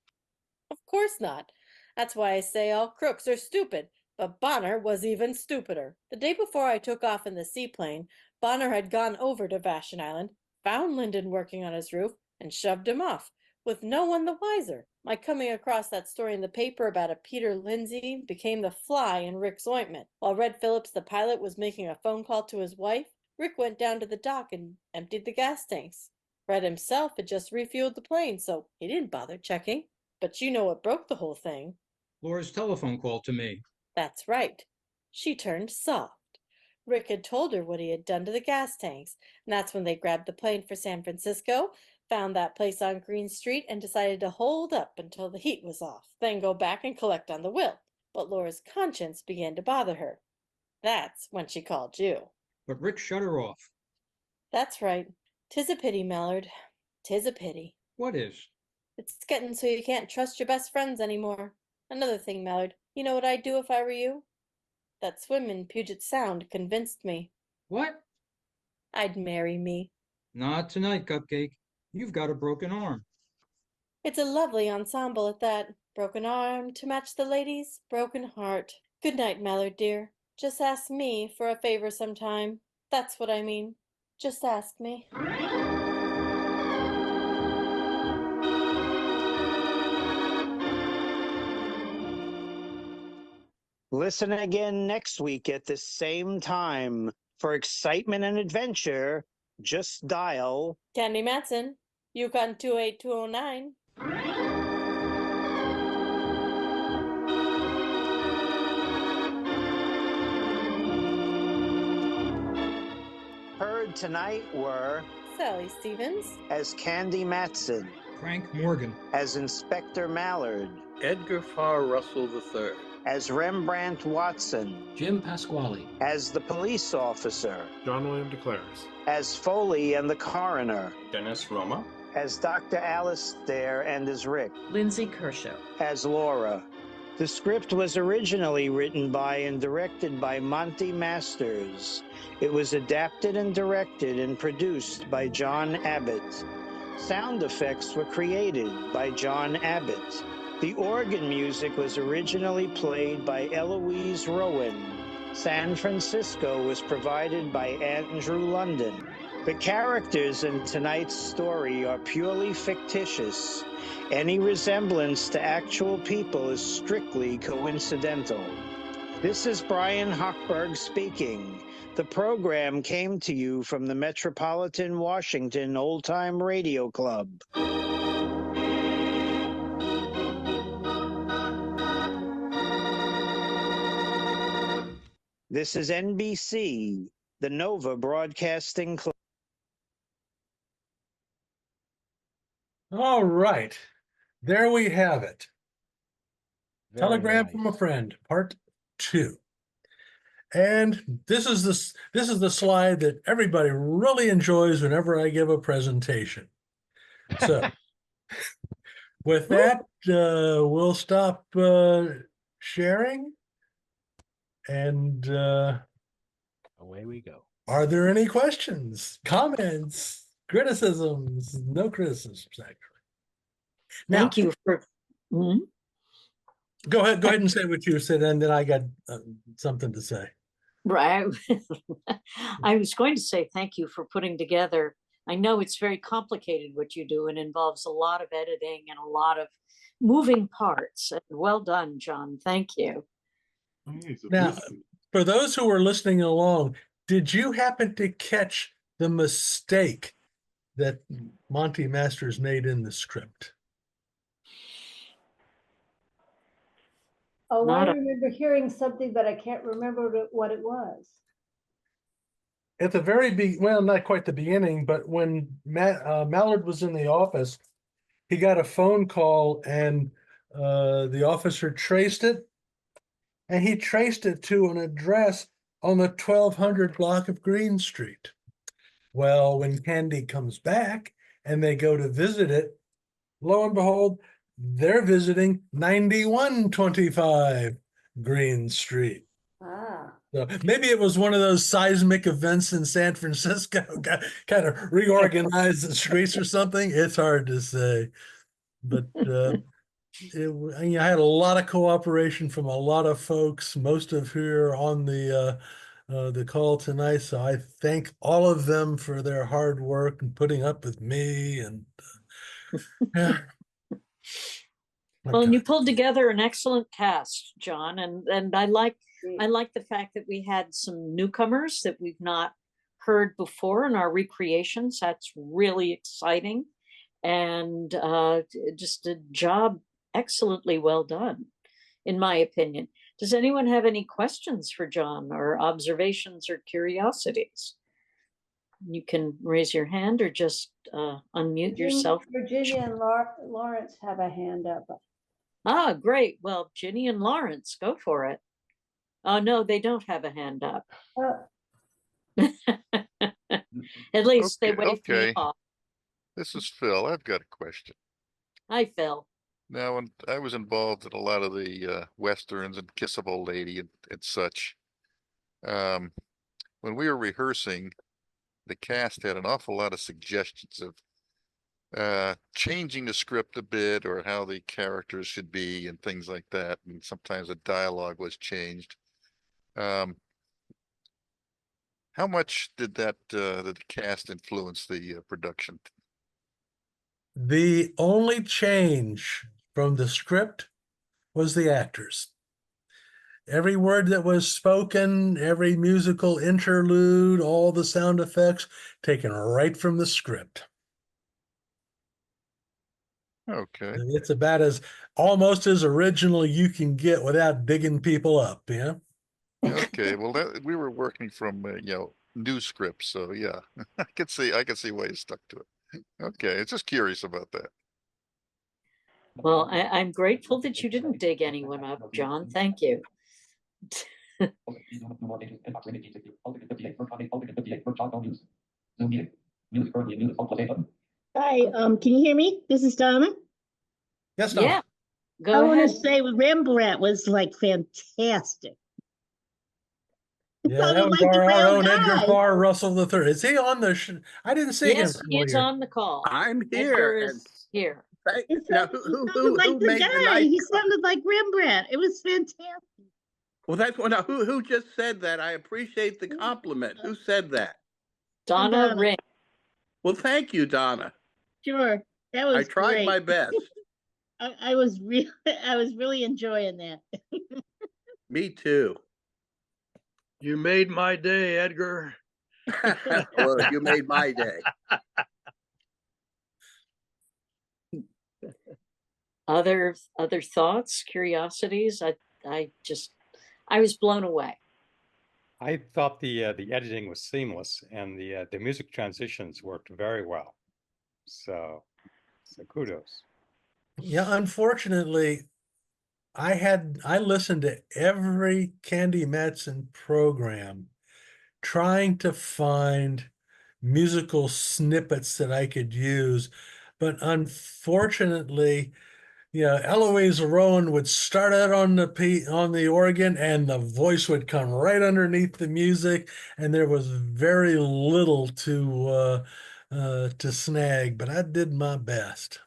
Of course not. That's why I say all crooks are stupid. But Bonner was even stupider. The day before I took off in the seaplane, Bonner had gone over to Vashon Island, found Linden working on his roof, and shoved him off, with no one the wiser. My coming across that story in the paper about a Peter Lindsay became the fly in Rick's ointment. While Red Phillips, the pilot, was making a phone call to his wife, Rick went down to the dock and emptied the gas tanks. Red himself had just refueled the plane, so he didn't bother checking. But you know what broke the whole thing. Laura's telephone call to me. That's right. She turned soft. Rick had told her what he had done to the gas tanks, and that's when they grabbed the plane for San Francisco, found that place on Green Street, and decided to hold up until the heat was off, then go back and collect on the will. But Laura's conscience began to bother her. That's when she called you. But Rick shut her off. That's right. 'Tis a pity, Mallard. 'Tis a pity. What is? It's getting so you can't trust your best friends anymore. Another thing, Mallard. You know what I'd do if I were you? That swim in Puget Sound convinced me. What? I'd marry me. Not tonight, Cupcake. You've got a broken arm. It's a lovely ensemble at that. Broken arm to match the lady's broken heart. Good night, Mallard dear. Just ask me for a favor sometime. That's what I mean. Just ask me. Listen again next week at the same time. For excitement and adventure, just dial Candy Matson, Yukon 28209. Heard tonight were Sally Stevens. As Candy Matson. Frank Morgan. As Inspector Mallard. Edgar Farr Russell III. As Rembrandt Watson. Jim Pasquale. As the police officer. John William DeClares. As Foley and the coroner. Dennis Roma. As Dr. Alistair and as Rick. Lindsay Kershaw. As Laura. The script was originally written by and directed by Monty Masters. It was adapted and directed and produced by John Abbott. Sound effects were created by John Abbott. The organ music was originally played by Eloise Rowan. San Francisco was provided by Andrew London. The characters in tonight's story are purely fictitious. Any resemblance to actual people is strictly coincidental. This is Brian Hochberg speaking. The program came to you from the Metropolitan Washington Old Time Radio Club. This is NBC, the Nova Broadcasting Club. All right. There we have it. Very Telegram nice. from a Friend, Part 2. And this is the slide that everybody really enjoys whenever I give a presentation. So with that, we'll stop sharing. And away we go. Are there any questions, comments, criticisms? No criticisms, actually. Now, Thank you for. Mhm. Go ahead and say what you said, and then I got something to say. Right. I was going to say thank you for putting together. I know it's very complicated what you do and involves a lot of editing and a lot of moving parts. Well done, John. Thank you. Now, for those who are listening along, did you happen to catch the mistake that Monty Masters made in the script? Oh, I Not a- remember hearing something, but I can't remember what it was. At the very well, not quite the beginning, but when Mallard was in the office, he got a phone call and the officer traced it, and he traced it to an address on the 1200 block of Green Street. Well, when Candy comes back and they go to visit it, lo and behold, they're visiting 9125 Green Street. Ah. So maybe it was one of those seismic events in San Francisco, kind of reorganized the streets or something. It's hard to say, but I had a lot of cooperation from a lot of folks, most of who are on the call tonight. So I thank all of them for their hard work and putting up with me. And Well, and you pulled together an excellent cast, John, and I like the fact that we had some newcomers that we've not heard before in our recreations. That's really exciting, and just a job excellently well done, in my opinion. Does anyone have any questions for John, or observations or curiosities? You can raise your hand or just unmute yourself. Virginia and Lawrence have a hand up. Ah, great. Well, Ginny and Lawrence, go for it. Oh, no, they don't have a hand up. At least they waved me off. This is Phil. I've got a question. Hi, Phil. Now, when I was involved in a lot of the Westerns and Kiss of Old Lady and such, when we were rehearsing, the cast had an awful lot of suggestions of changing the script a bit, or how the characters should be and things like that. And sometimes the dialogue was changed. How much did the cast influence the production? The only change from the script was the actors. Every word that was spoken, every musical interlude, all the sound effects, taken right from the script. Okay. It's about almost as original you can get without digging people up, yeah? Okay, well, we were working from, new scripts. So yeah, I can see why you stuck to it. Okay, it's just curious about that. Well, I'm grateful that you didn't dig anyone up, John. Thank you. Hi, can you hear me? This is Donna. Yes, Donna. Yeah, go I want ahead. to say Rembrandt was like fantastic. Yeah, that was like the our real own Edgar guy. Farr Russell III. Is he on the? I didn't see him Yes, he is earlier. on the call. I'm Edgar here. is here. Now, He sounded like the made the guy. nice He sounded like Rembrandt. It was fantastic. Well, that's what. Now, who just said that? I appreciate the compliment. Who said that? Donna Ring. Well, thank you, Donna. Sure, that was I tried great. my best. I was really enjoying that. Me too. You made my day, Edgar. Well, you made my day. Other thoughts, curiosities? I was blown away. I thought the editing was seamless, and the music transitions worked very well. So kudos. Yeah, unfortunately, I listened to every Candy Matson program trying to find musical snippets that I could use. But unfortunately, Eloise Rowan would start out on the organ and the voice would come right underneath the music, and there was very little to snag, but I did my best.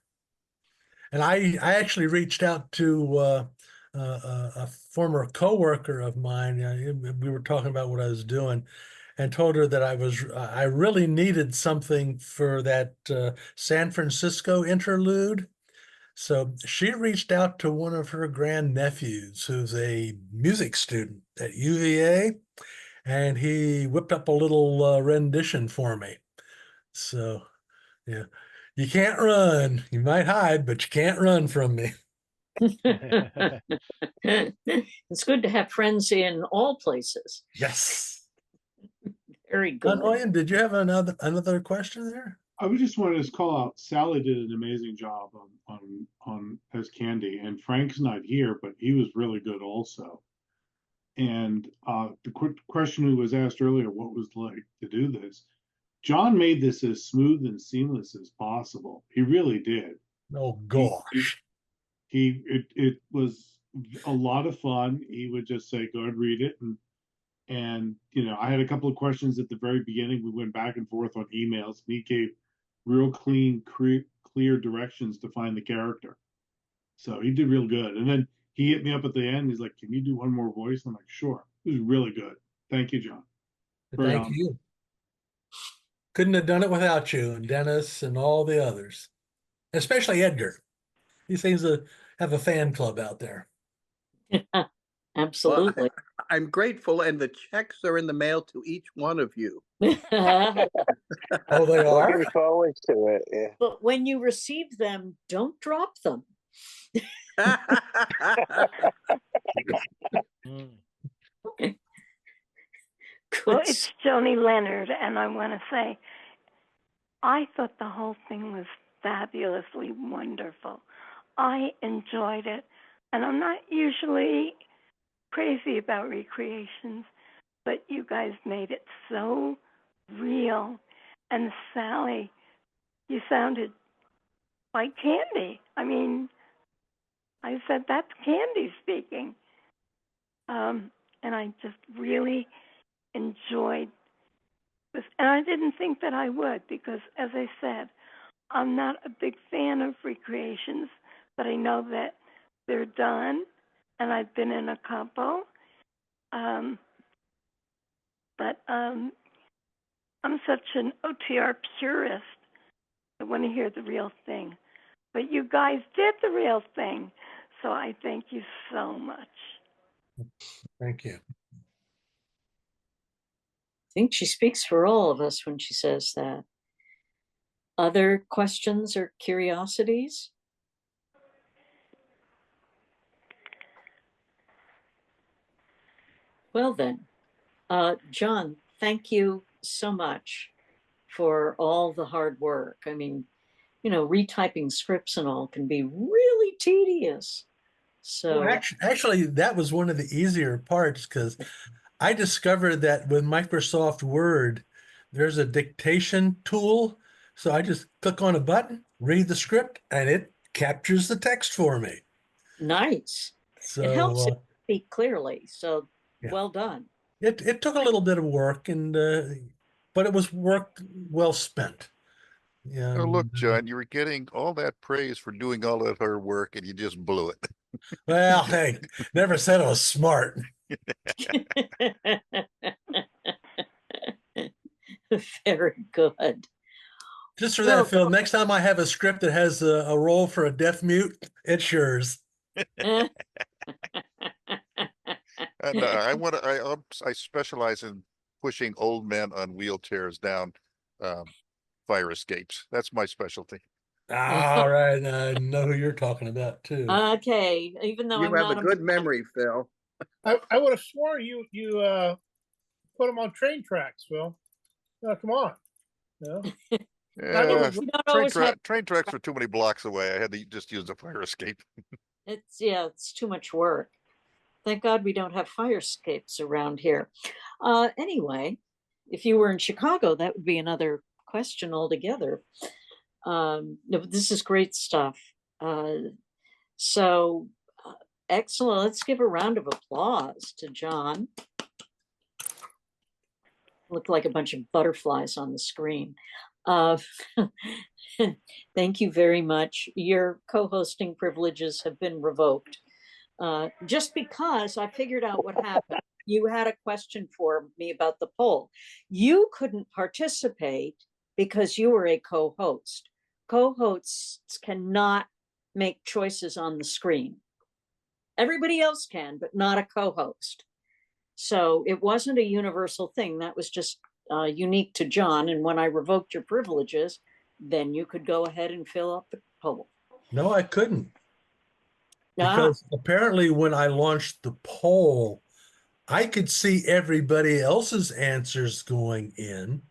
And I actually reached out to a former coworker of mine. We were talking about what I was doing, and told her that I really needed something for that San Francisco interlude. So she reached out to one of her grandnephews, who's a music student at UVA, and he whipped up a little rendition for me. So, yeah, you can't run. You might hide, but you can't run from me. It's good to have friends in all places. Yes. Very good. William, did you have another question there? I would just want to call out Sally did an amazing job on as Candy, and Frank's not here, but he was really good also. And the question who was asked earlier, what was like to do this? John made this as smooth and seamless as possible. He really did. Oh gosh. It was a lot of fun. He would just say, "Go ahead, read it," and I had a couple of questions at the very beginning. We went back and forth on emails, and he gave real clean, clear directions to find the character. So he did real good. And then he hit me up at the end. He's like, "Can you do one more voice?" I'm like, "Sure." It was really good. Thank you, John. Thank you. Couldn't have done it without you and Dennis and all the others, especially Edgar. He seems to have a fan club out there. Absolutely. Well, I'm grateful, and the checks are in the mail to each one of you. Oh, they are? Looking forward to it. Yeah. But when you receive them, don't drop them. Well, it's Joni Leonard, and I want to say, I thought the whole thing was fabulously wonderful. I enjoyed it, and I'm not usually crazy about recreations, but you guys made it so real. And Sally, you sounded like Candy. I mean, I said, that's Candy speaking. And I just really enjoyed this. And I didn't think that I would, because as I said, I'm not a big fan of recreations, but I know that they're done, and I've been in a couple. But I'm such an OTR purist. I want to hear the real thing. But you guys did the real thing, so I thank you so much. Thank you. I think she speaks for all of us when she says that. Other questions or curiosities? Well then, John, thank you so much for all the hard work. I mean, you know, retyping scripts and all can be really tedious. So Well, actually, that was one of the easier parts because I discovered that with Microsoft Word, there's a dictation tool. So I just click on a button, read the script, and it captures the text for me. nice. So It helps it speak clearly. So yeah. well done. It took a little bit of work, and but it was work well spent. Yeah. Oh, look, John, you were getting all that praise for doing all that hard work and you just blew it. Well, hey, never said I was smart. Very good. Just for that, Phil, next time I have a script that has a role for a deaf mute, it's yours. And I specialize in pushing old men on wheelchairs down fire escapes. That's my specialty. All right, I know who you're talking about too. Okay, even though You I'm have not a good memory, Phil. I would have swore you put them on train tracks, Phil. No, come on. No. Yeah, train tracks were too many blocks away. I had to just use the fire escape. It's too much work. Thank God we don't have fire escapes around here. Anyway, if you were in Chicago, that would be another question altogether. This is great stuff. Excellent. Let's give a round of applause to John. Looked like a bunch of butterflies on the screen. Thank you very much. Your co-hosting privileges have been revoked. Just because I figured out what happened. You had a question for me about the poll. You couldn't participate because you were a co-host. Co-hosts cannot make choices on the screen. Everybody else can, but not a co-host. So it wasn't a universal thing. That was just unique to John. And when I revoked your privileges, then you could go ahead and fill up the poll. No, I couldn't. Because apparently when I launched the poll, I could see everybody else's answers going in.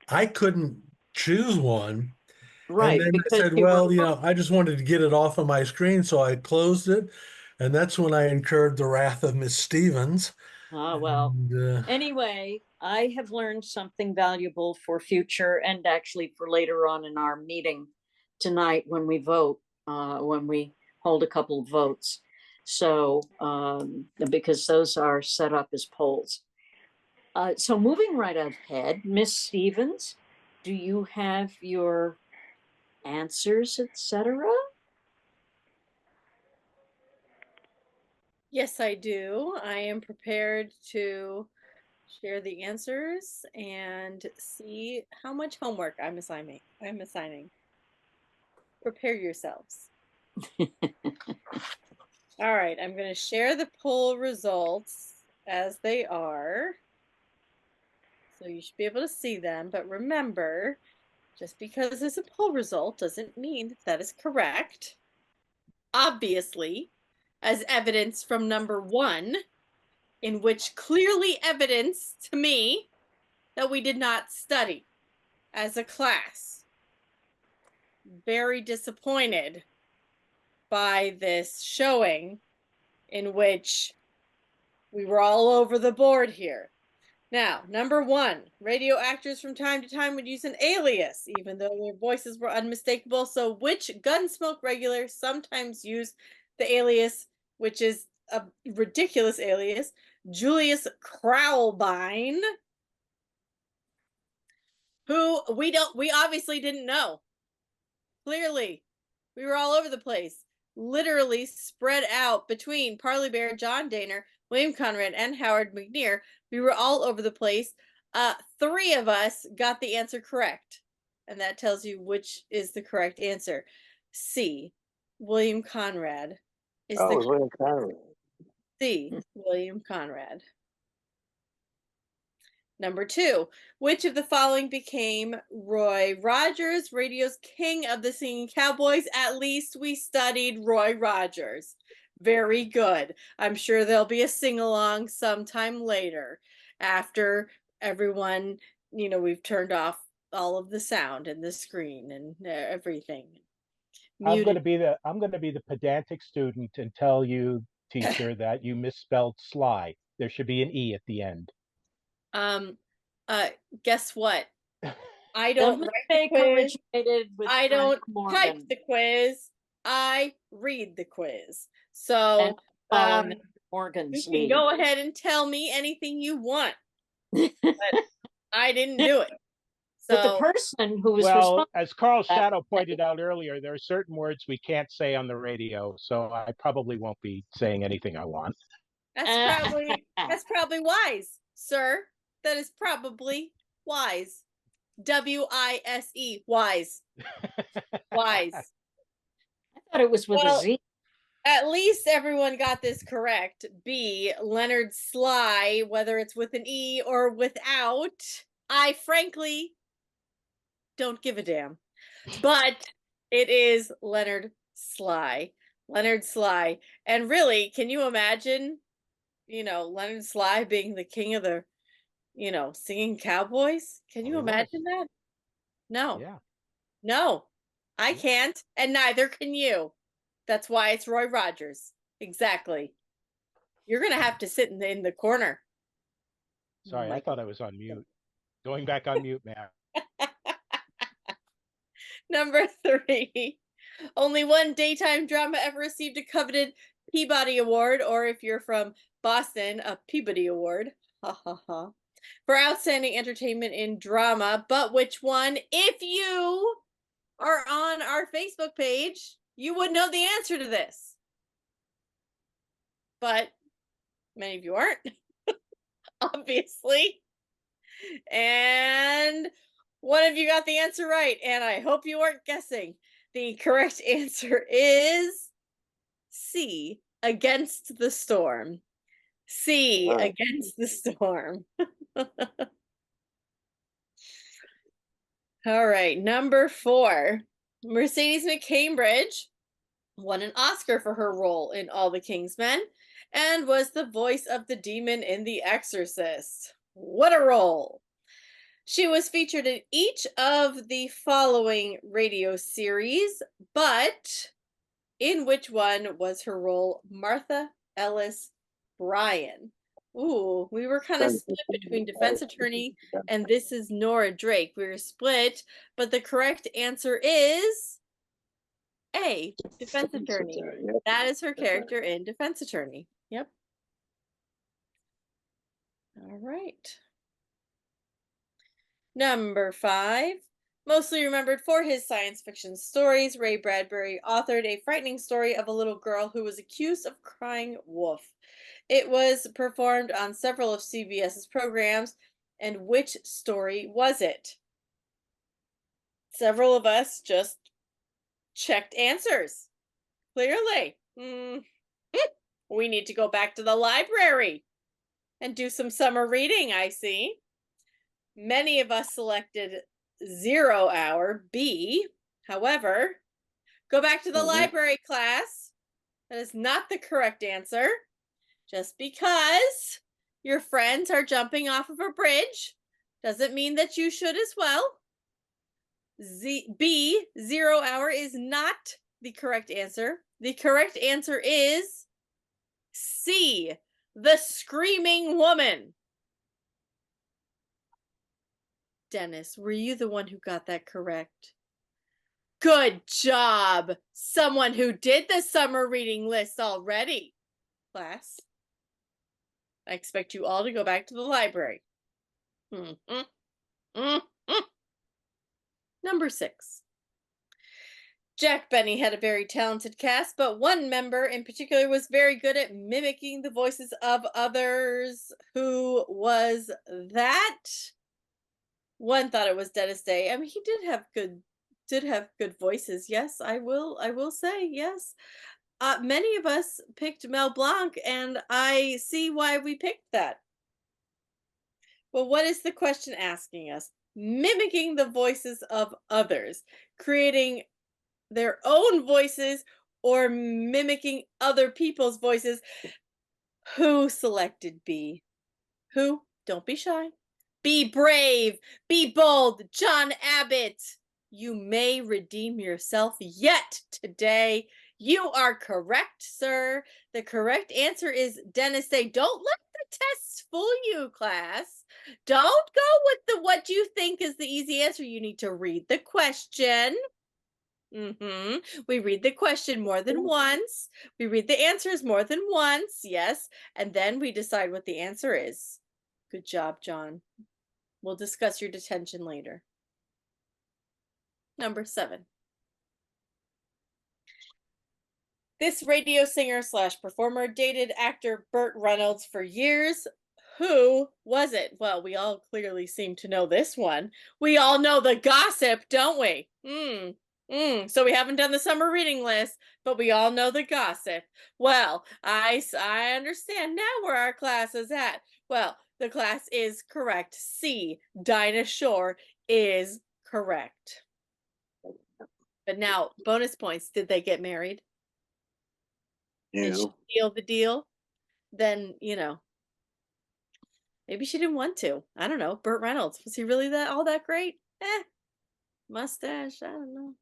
I couldn't choose one. Right. And then I said, well, you know, I just wanted to get it off of my screen. So I closed it. And that's when I incurred the wrath of Miss Stevens. Well, anyway, I have learned something valuable for future and actually for later on in our meeting tonight when we vote, when we hold a couple of votes. So, because those are set up as polls. So moving right ahead, Miss Stevens, do you have your answers, etc.? Yes, I do. I am prepared to share the answers and see how much homework I'm assigning. Prepare yourselves. All right, I'm going to share the poll results as they are. So you should be able to see them. But remember, just because it's a poll result doesn't mean that is correct. Obviously, as evidence from number 1, in which clearly evidenced to me that we did not study as a class. Very disappointed by this showing in which we were all over the board here. Now, number 1, radio actors from time to time would use an alias, even though their voices were unmistakable. So which Gunsmoke regular sometimes used the alias, which is a ridiculous alias, Julius Crowlbine, who we obviously didn't know. Clearly, we were all over the place, literally spread out between Parley Bear, John Daner, William Conrad, and Howard McNear. We were all over the place. 3 of us got the answer correct, and that tells you which is the correct answer. C, William Conrad is the William Conrad. C, William Conrad. Number 2, which of the following became Roy Rogers, radio's king of the singing cowboys? At least we studied Roy Rogers. Very good. I'm sure there'll be a sing-along sometime later after everyone, we've turned off all of the sound and the screen and everything. I'm going Muted. to be the pedantic student and tell you, teacher, that you misspelled sly. There should be an E at the end. Guess what? I The don't write the mistake quiz. originated with I Frank don't type Morgan. the quiz. I read the quiz. So And follow Mr. you Morgan's can lead. go ahead and tell me anything you want. But I didn't do it. But the So person who was Well, responsible as Karl for that- Schadow pointed out earlier, there are certain words we can't say on the radio, so I probably won't be saying anything I want. that's probably wise, sir. That is probably wise. WISE, wise. Wise. I thought it was with a Z. At least everyone got this correct. B, Leonard Sly, whether it's with an E or without, I frankly don't give a damn. But it is Leonard Sly. Leonard Sly. And really, can you imagine, Leonard Sly being the king of the, singing cowboys? Can you imagine that? No. Yeah. No, I can't. And neither can you. That's why it's Roy Rogers. Exactly. You're going to have to sit in the corner. Sorry, I thought I was on mute. Going back on mute, man. Number 3. Only one daytime drama ever received a coveted Peabody Award, or if you're from Boston, a Peabody Award. Ha ha ha. For outstanding entertainment in drama. But which one? If you are on our Facebook page, you would know the answer to this. But many of you aren't, obviously. And one of you got the answer right, and I hope you weren't guessing. The correct answer is C, Against the Storm. C, Against the Storm. All right, number 4. Mercedes McCambridge won an Oscar for her role in All the King's Men and was the voice of the demon in The Exorcist. What a role! She was featured in each of the following radio series, but in which one was her role Martha Ellis Bryan? Ooh, we were kind of split between Defense Attorney and This Is Nora Drake. We were split, but the correct answer is A, Defense Attorney. That is her character in Defense Attorney. Yep. All right. Number 5. Mostly remembered for his science fiction stories, Ray Bradbury authored a frightening story of a little girl who was accused of crying wolf. It was performed on several of CBS's programs. And which story was it? Several of us just checked answers. Clearly. We need to go back to the library and do some summer reading, I see. Many of us selected 0 hour, B. However, go back to the library class. That is not the correct answer. Just because your friends are jumping off of a bridge doesn't mean that you should as well. B, 0 hour is not the correct answer. The correct answer is C, The Screaming Woman. Dennis, were you the one who got that correct? Good job. Someone who did the summer reading list already. Class, I expect you all to go back to the library. Number 6. Jack Benny had a very talented cast, but one member in particular was very good at mimicking the voices of others. Who was that? One thought it was Dennis Day. I mean, he did have good voices. Yes, I will say yes. Many of us picked Mel Blanc, and I see why we picked that. Well, what is the question asking us? Mimicking the voices of others, creating their own voices, or mimicking other people's voices. Who selected B? Who? Don't be shy. Be brave. Be bold. John Abbott, you may redeem yourself yet today. You are correct, sir. The correct answer is Dennis Day. Don't let the tests fool you, class. Don't go with the what you think is the easy answer. You need to read the question. We read the question more than once. We read the answers more than once. Yes. And then we decide what the answer is. Good job, John. We'll discuss your detention later. Number 7. This radio singer / performer dated actor Burt Reynolds for years. Who was it? Well, we all clearly seem to know this one. We all know the gossip, don't we? So we haven't done the summer reading list, but we all know the gossip. Well, I understand now where our class is at. Well, the class is correct. C, Dinah Shore is correct. But now, bonus points. Did they get married? Did she seal the deal? Then, maybe she didn't want to. I don't know. Burt Reynolds, was he really all that great? Mustache, I don't know.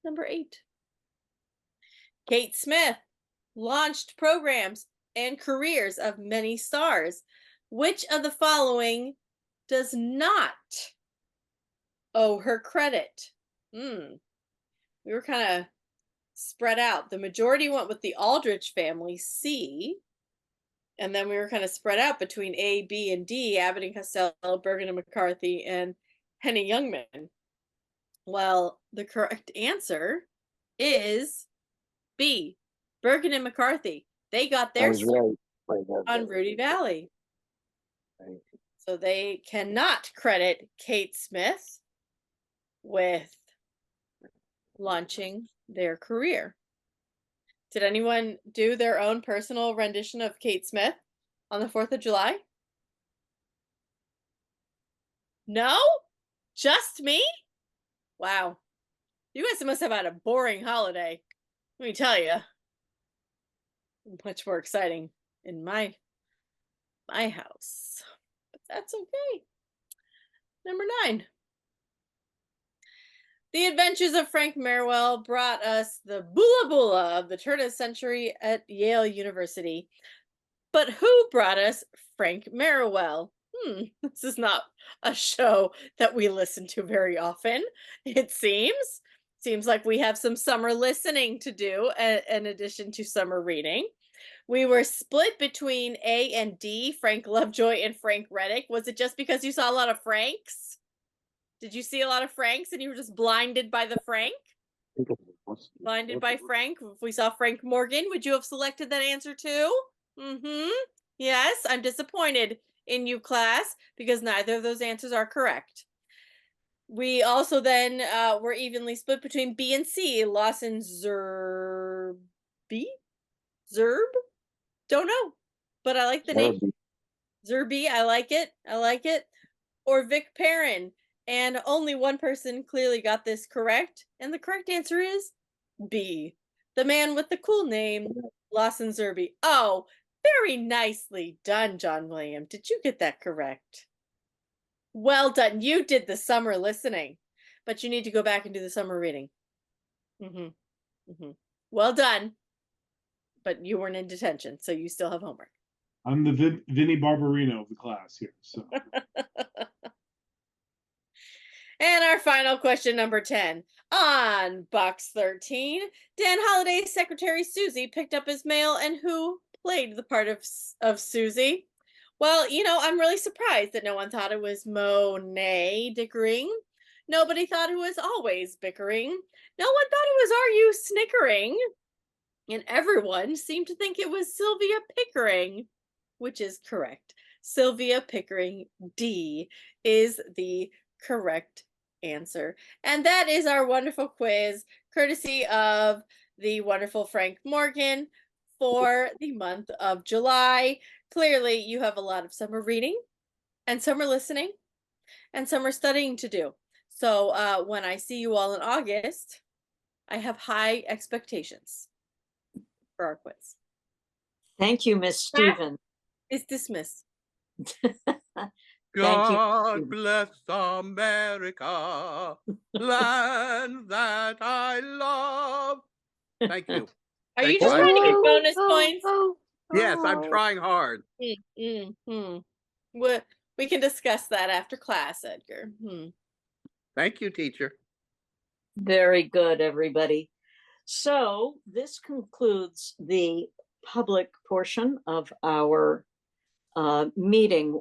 Number 8. Kate Smith launched programs and careers of many stars. Which of the following does not owe her credit? We were kind of spread out. The majority went with the Aldrich family, C. And then we were kind of spread out between A, B, and D, Abbott and Costello, Bergen and McCarthy, and Henny Youngman. Well, the correct answer is B, Bergen and McCarthy. They got their start on Rudy Valley. So they cannot credit Kate Smith with launching their career. Did anyone do their own personal rendition of Kate Smith on the 4th of July? No? Just me? Wow. You guys must have had a boring holiday. Let me tell you. Much more exciting in my house. But that's okay. Number 9. The Adventures of Frank Merriwell brought us the Bula Bula of the turn of the century at Yale University. But who brought us Frank Merriwell? This is not a show that we listen to very often, it seems. Seems like we have some summer listening to do in addition to summer reading. We were split between A and D, Frank Lovejoy and Frank Reddick. Was it just because you saw a lot of Franks? Did you see a lot of Franks and you were just blinded by the Frank? Blinded by Frank? If we saw Frank Morgan, would you have selected that answer too? Yes, I'm disappointed in you, class, because neither of those answers are correct. We also then were evenly split between B and C, Lawson Zerbe? Zerb? Don't know, but I like the name. Zerbe, I like it. Or Vic Perrin. And only one person clearly got this correct. And the correct answer is B, the man with the cool name, Lawson Zerbe. Oh, very nicely done, John William. Did you get that correct? Well done. You did the summer listening, but you need to go back and do the summer reading. Well done. But you weren't in detention, so you still have homework. I'm the Vinnie Barbarino of the class here. So. And our final question, number 10. On box 13, Dan Holliday's secretary Susie picked up his mail, and who played the part of Susie? Well, I'm really surprised that no one thought it was Monet Dickering. Nobody thought it was Always Bickering. No one thought it was Are You Snickering? And everyone seemed to think it was Sylvia Pickering, which is correct. Sylvia Pickering, D, is the correct answer. And that is our wonderful quiz, courtesy of the wonderful Frank Morgan for the month of July. Clearly, you have a lot of summer reading and summer listening and summer studying to do. So when I see you all in August, I have high expectations for our quiz. Thank you, Miss Class Stevens. is dismissed. God bless America, land that I love. Thank you. Are you Thank just you. trying to get bonus points? Yes, I'm trying hard. We can discuss that after class, Edgar. Thank you, teacher. Very good, everybody. So this concludes the public portion of our meeting.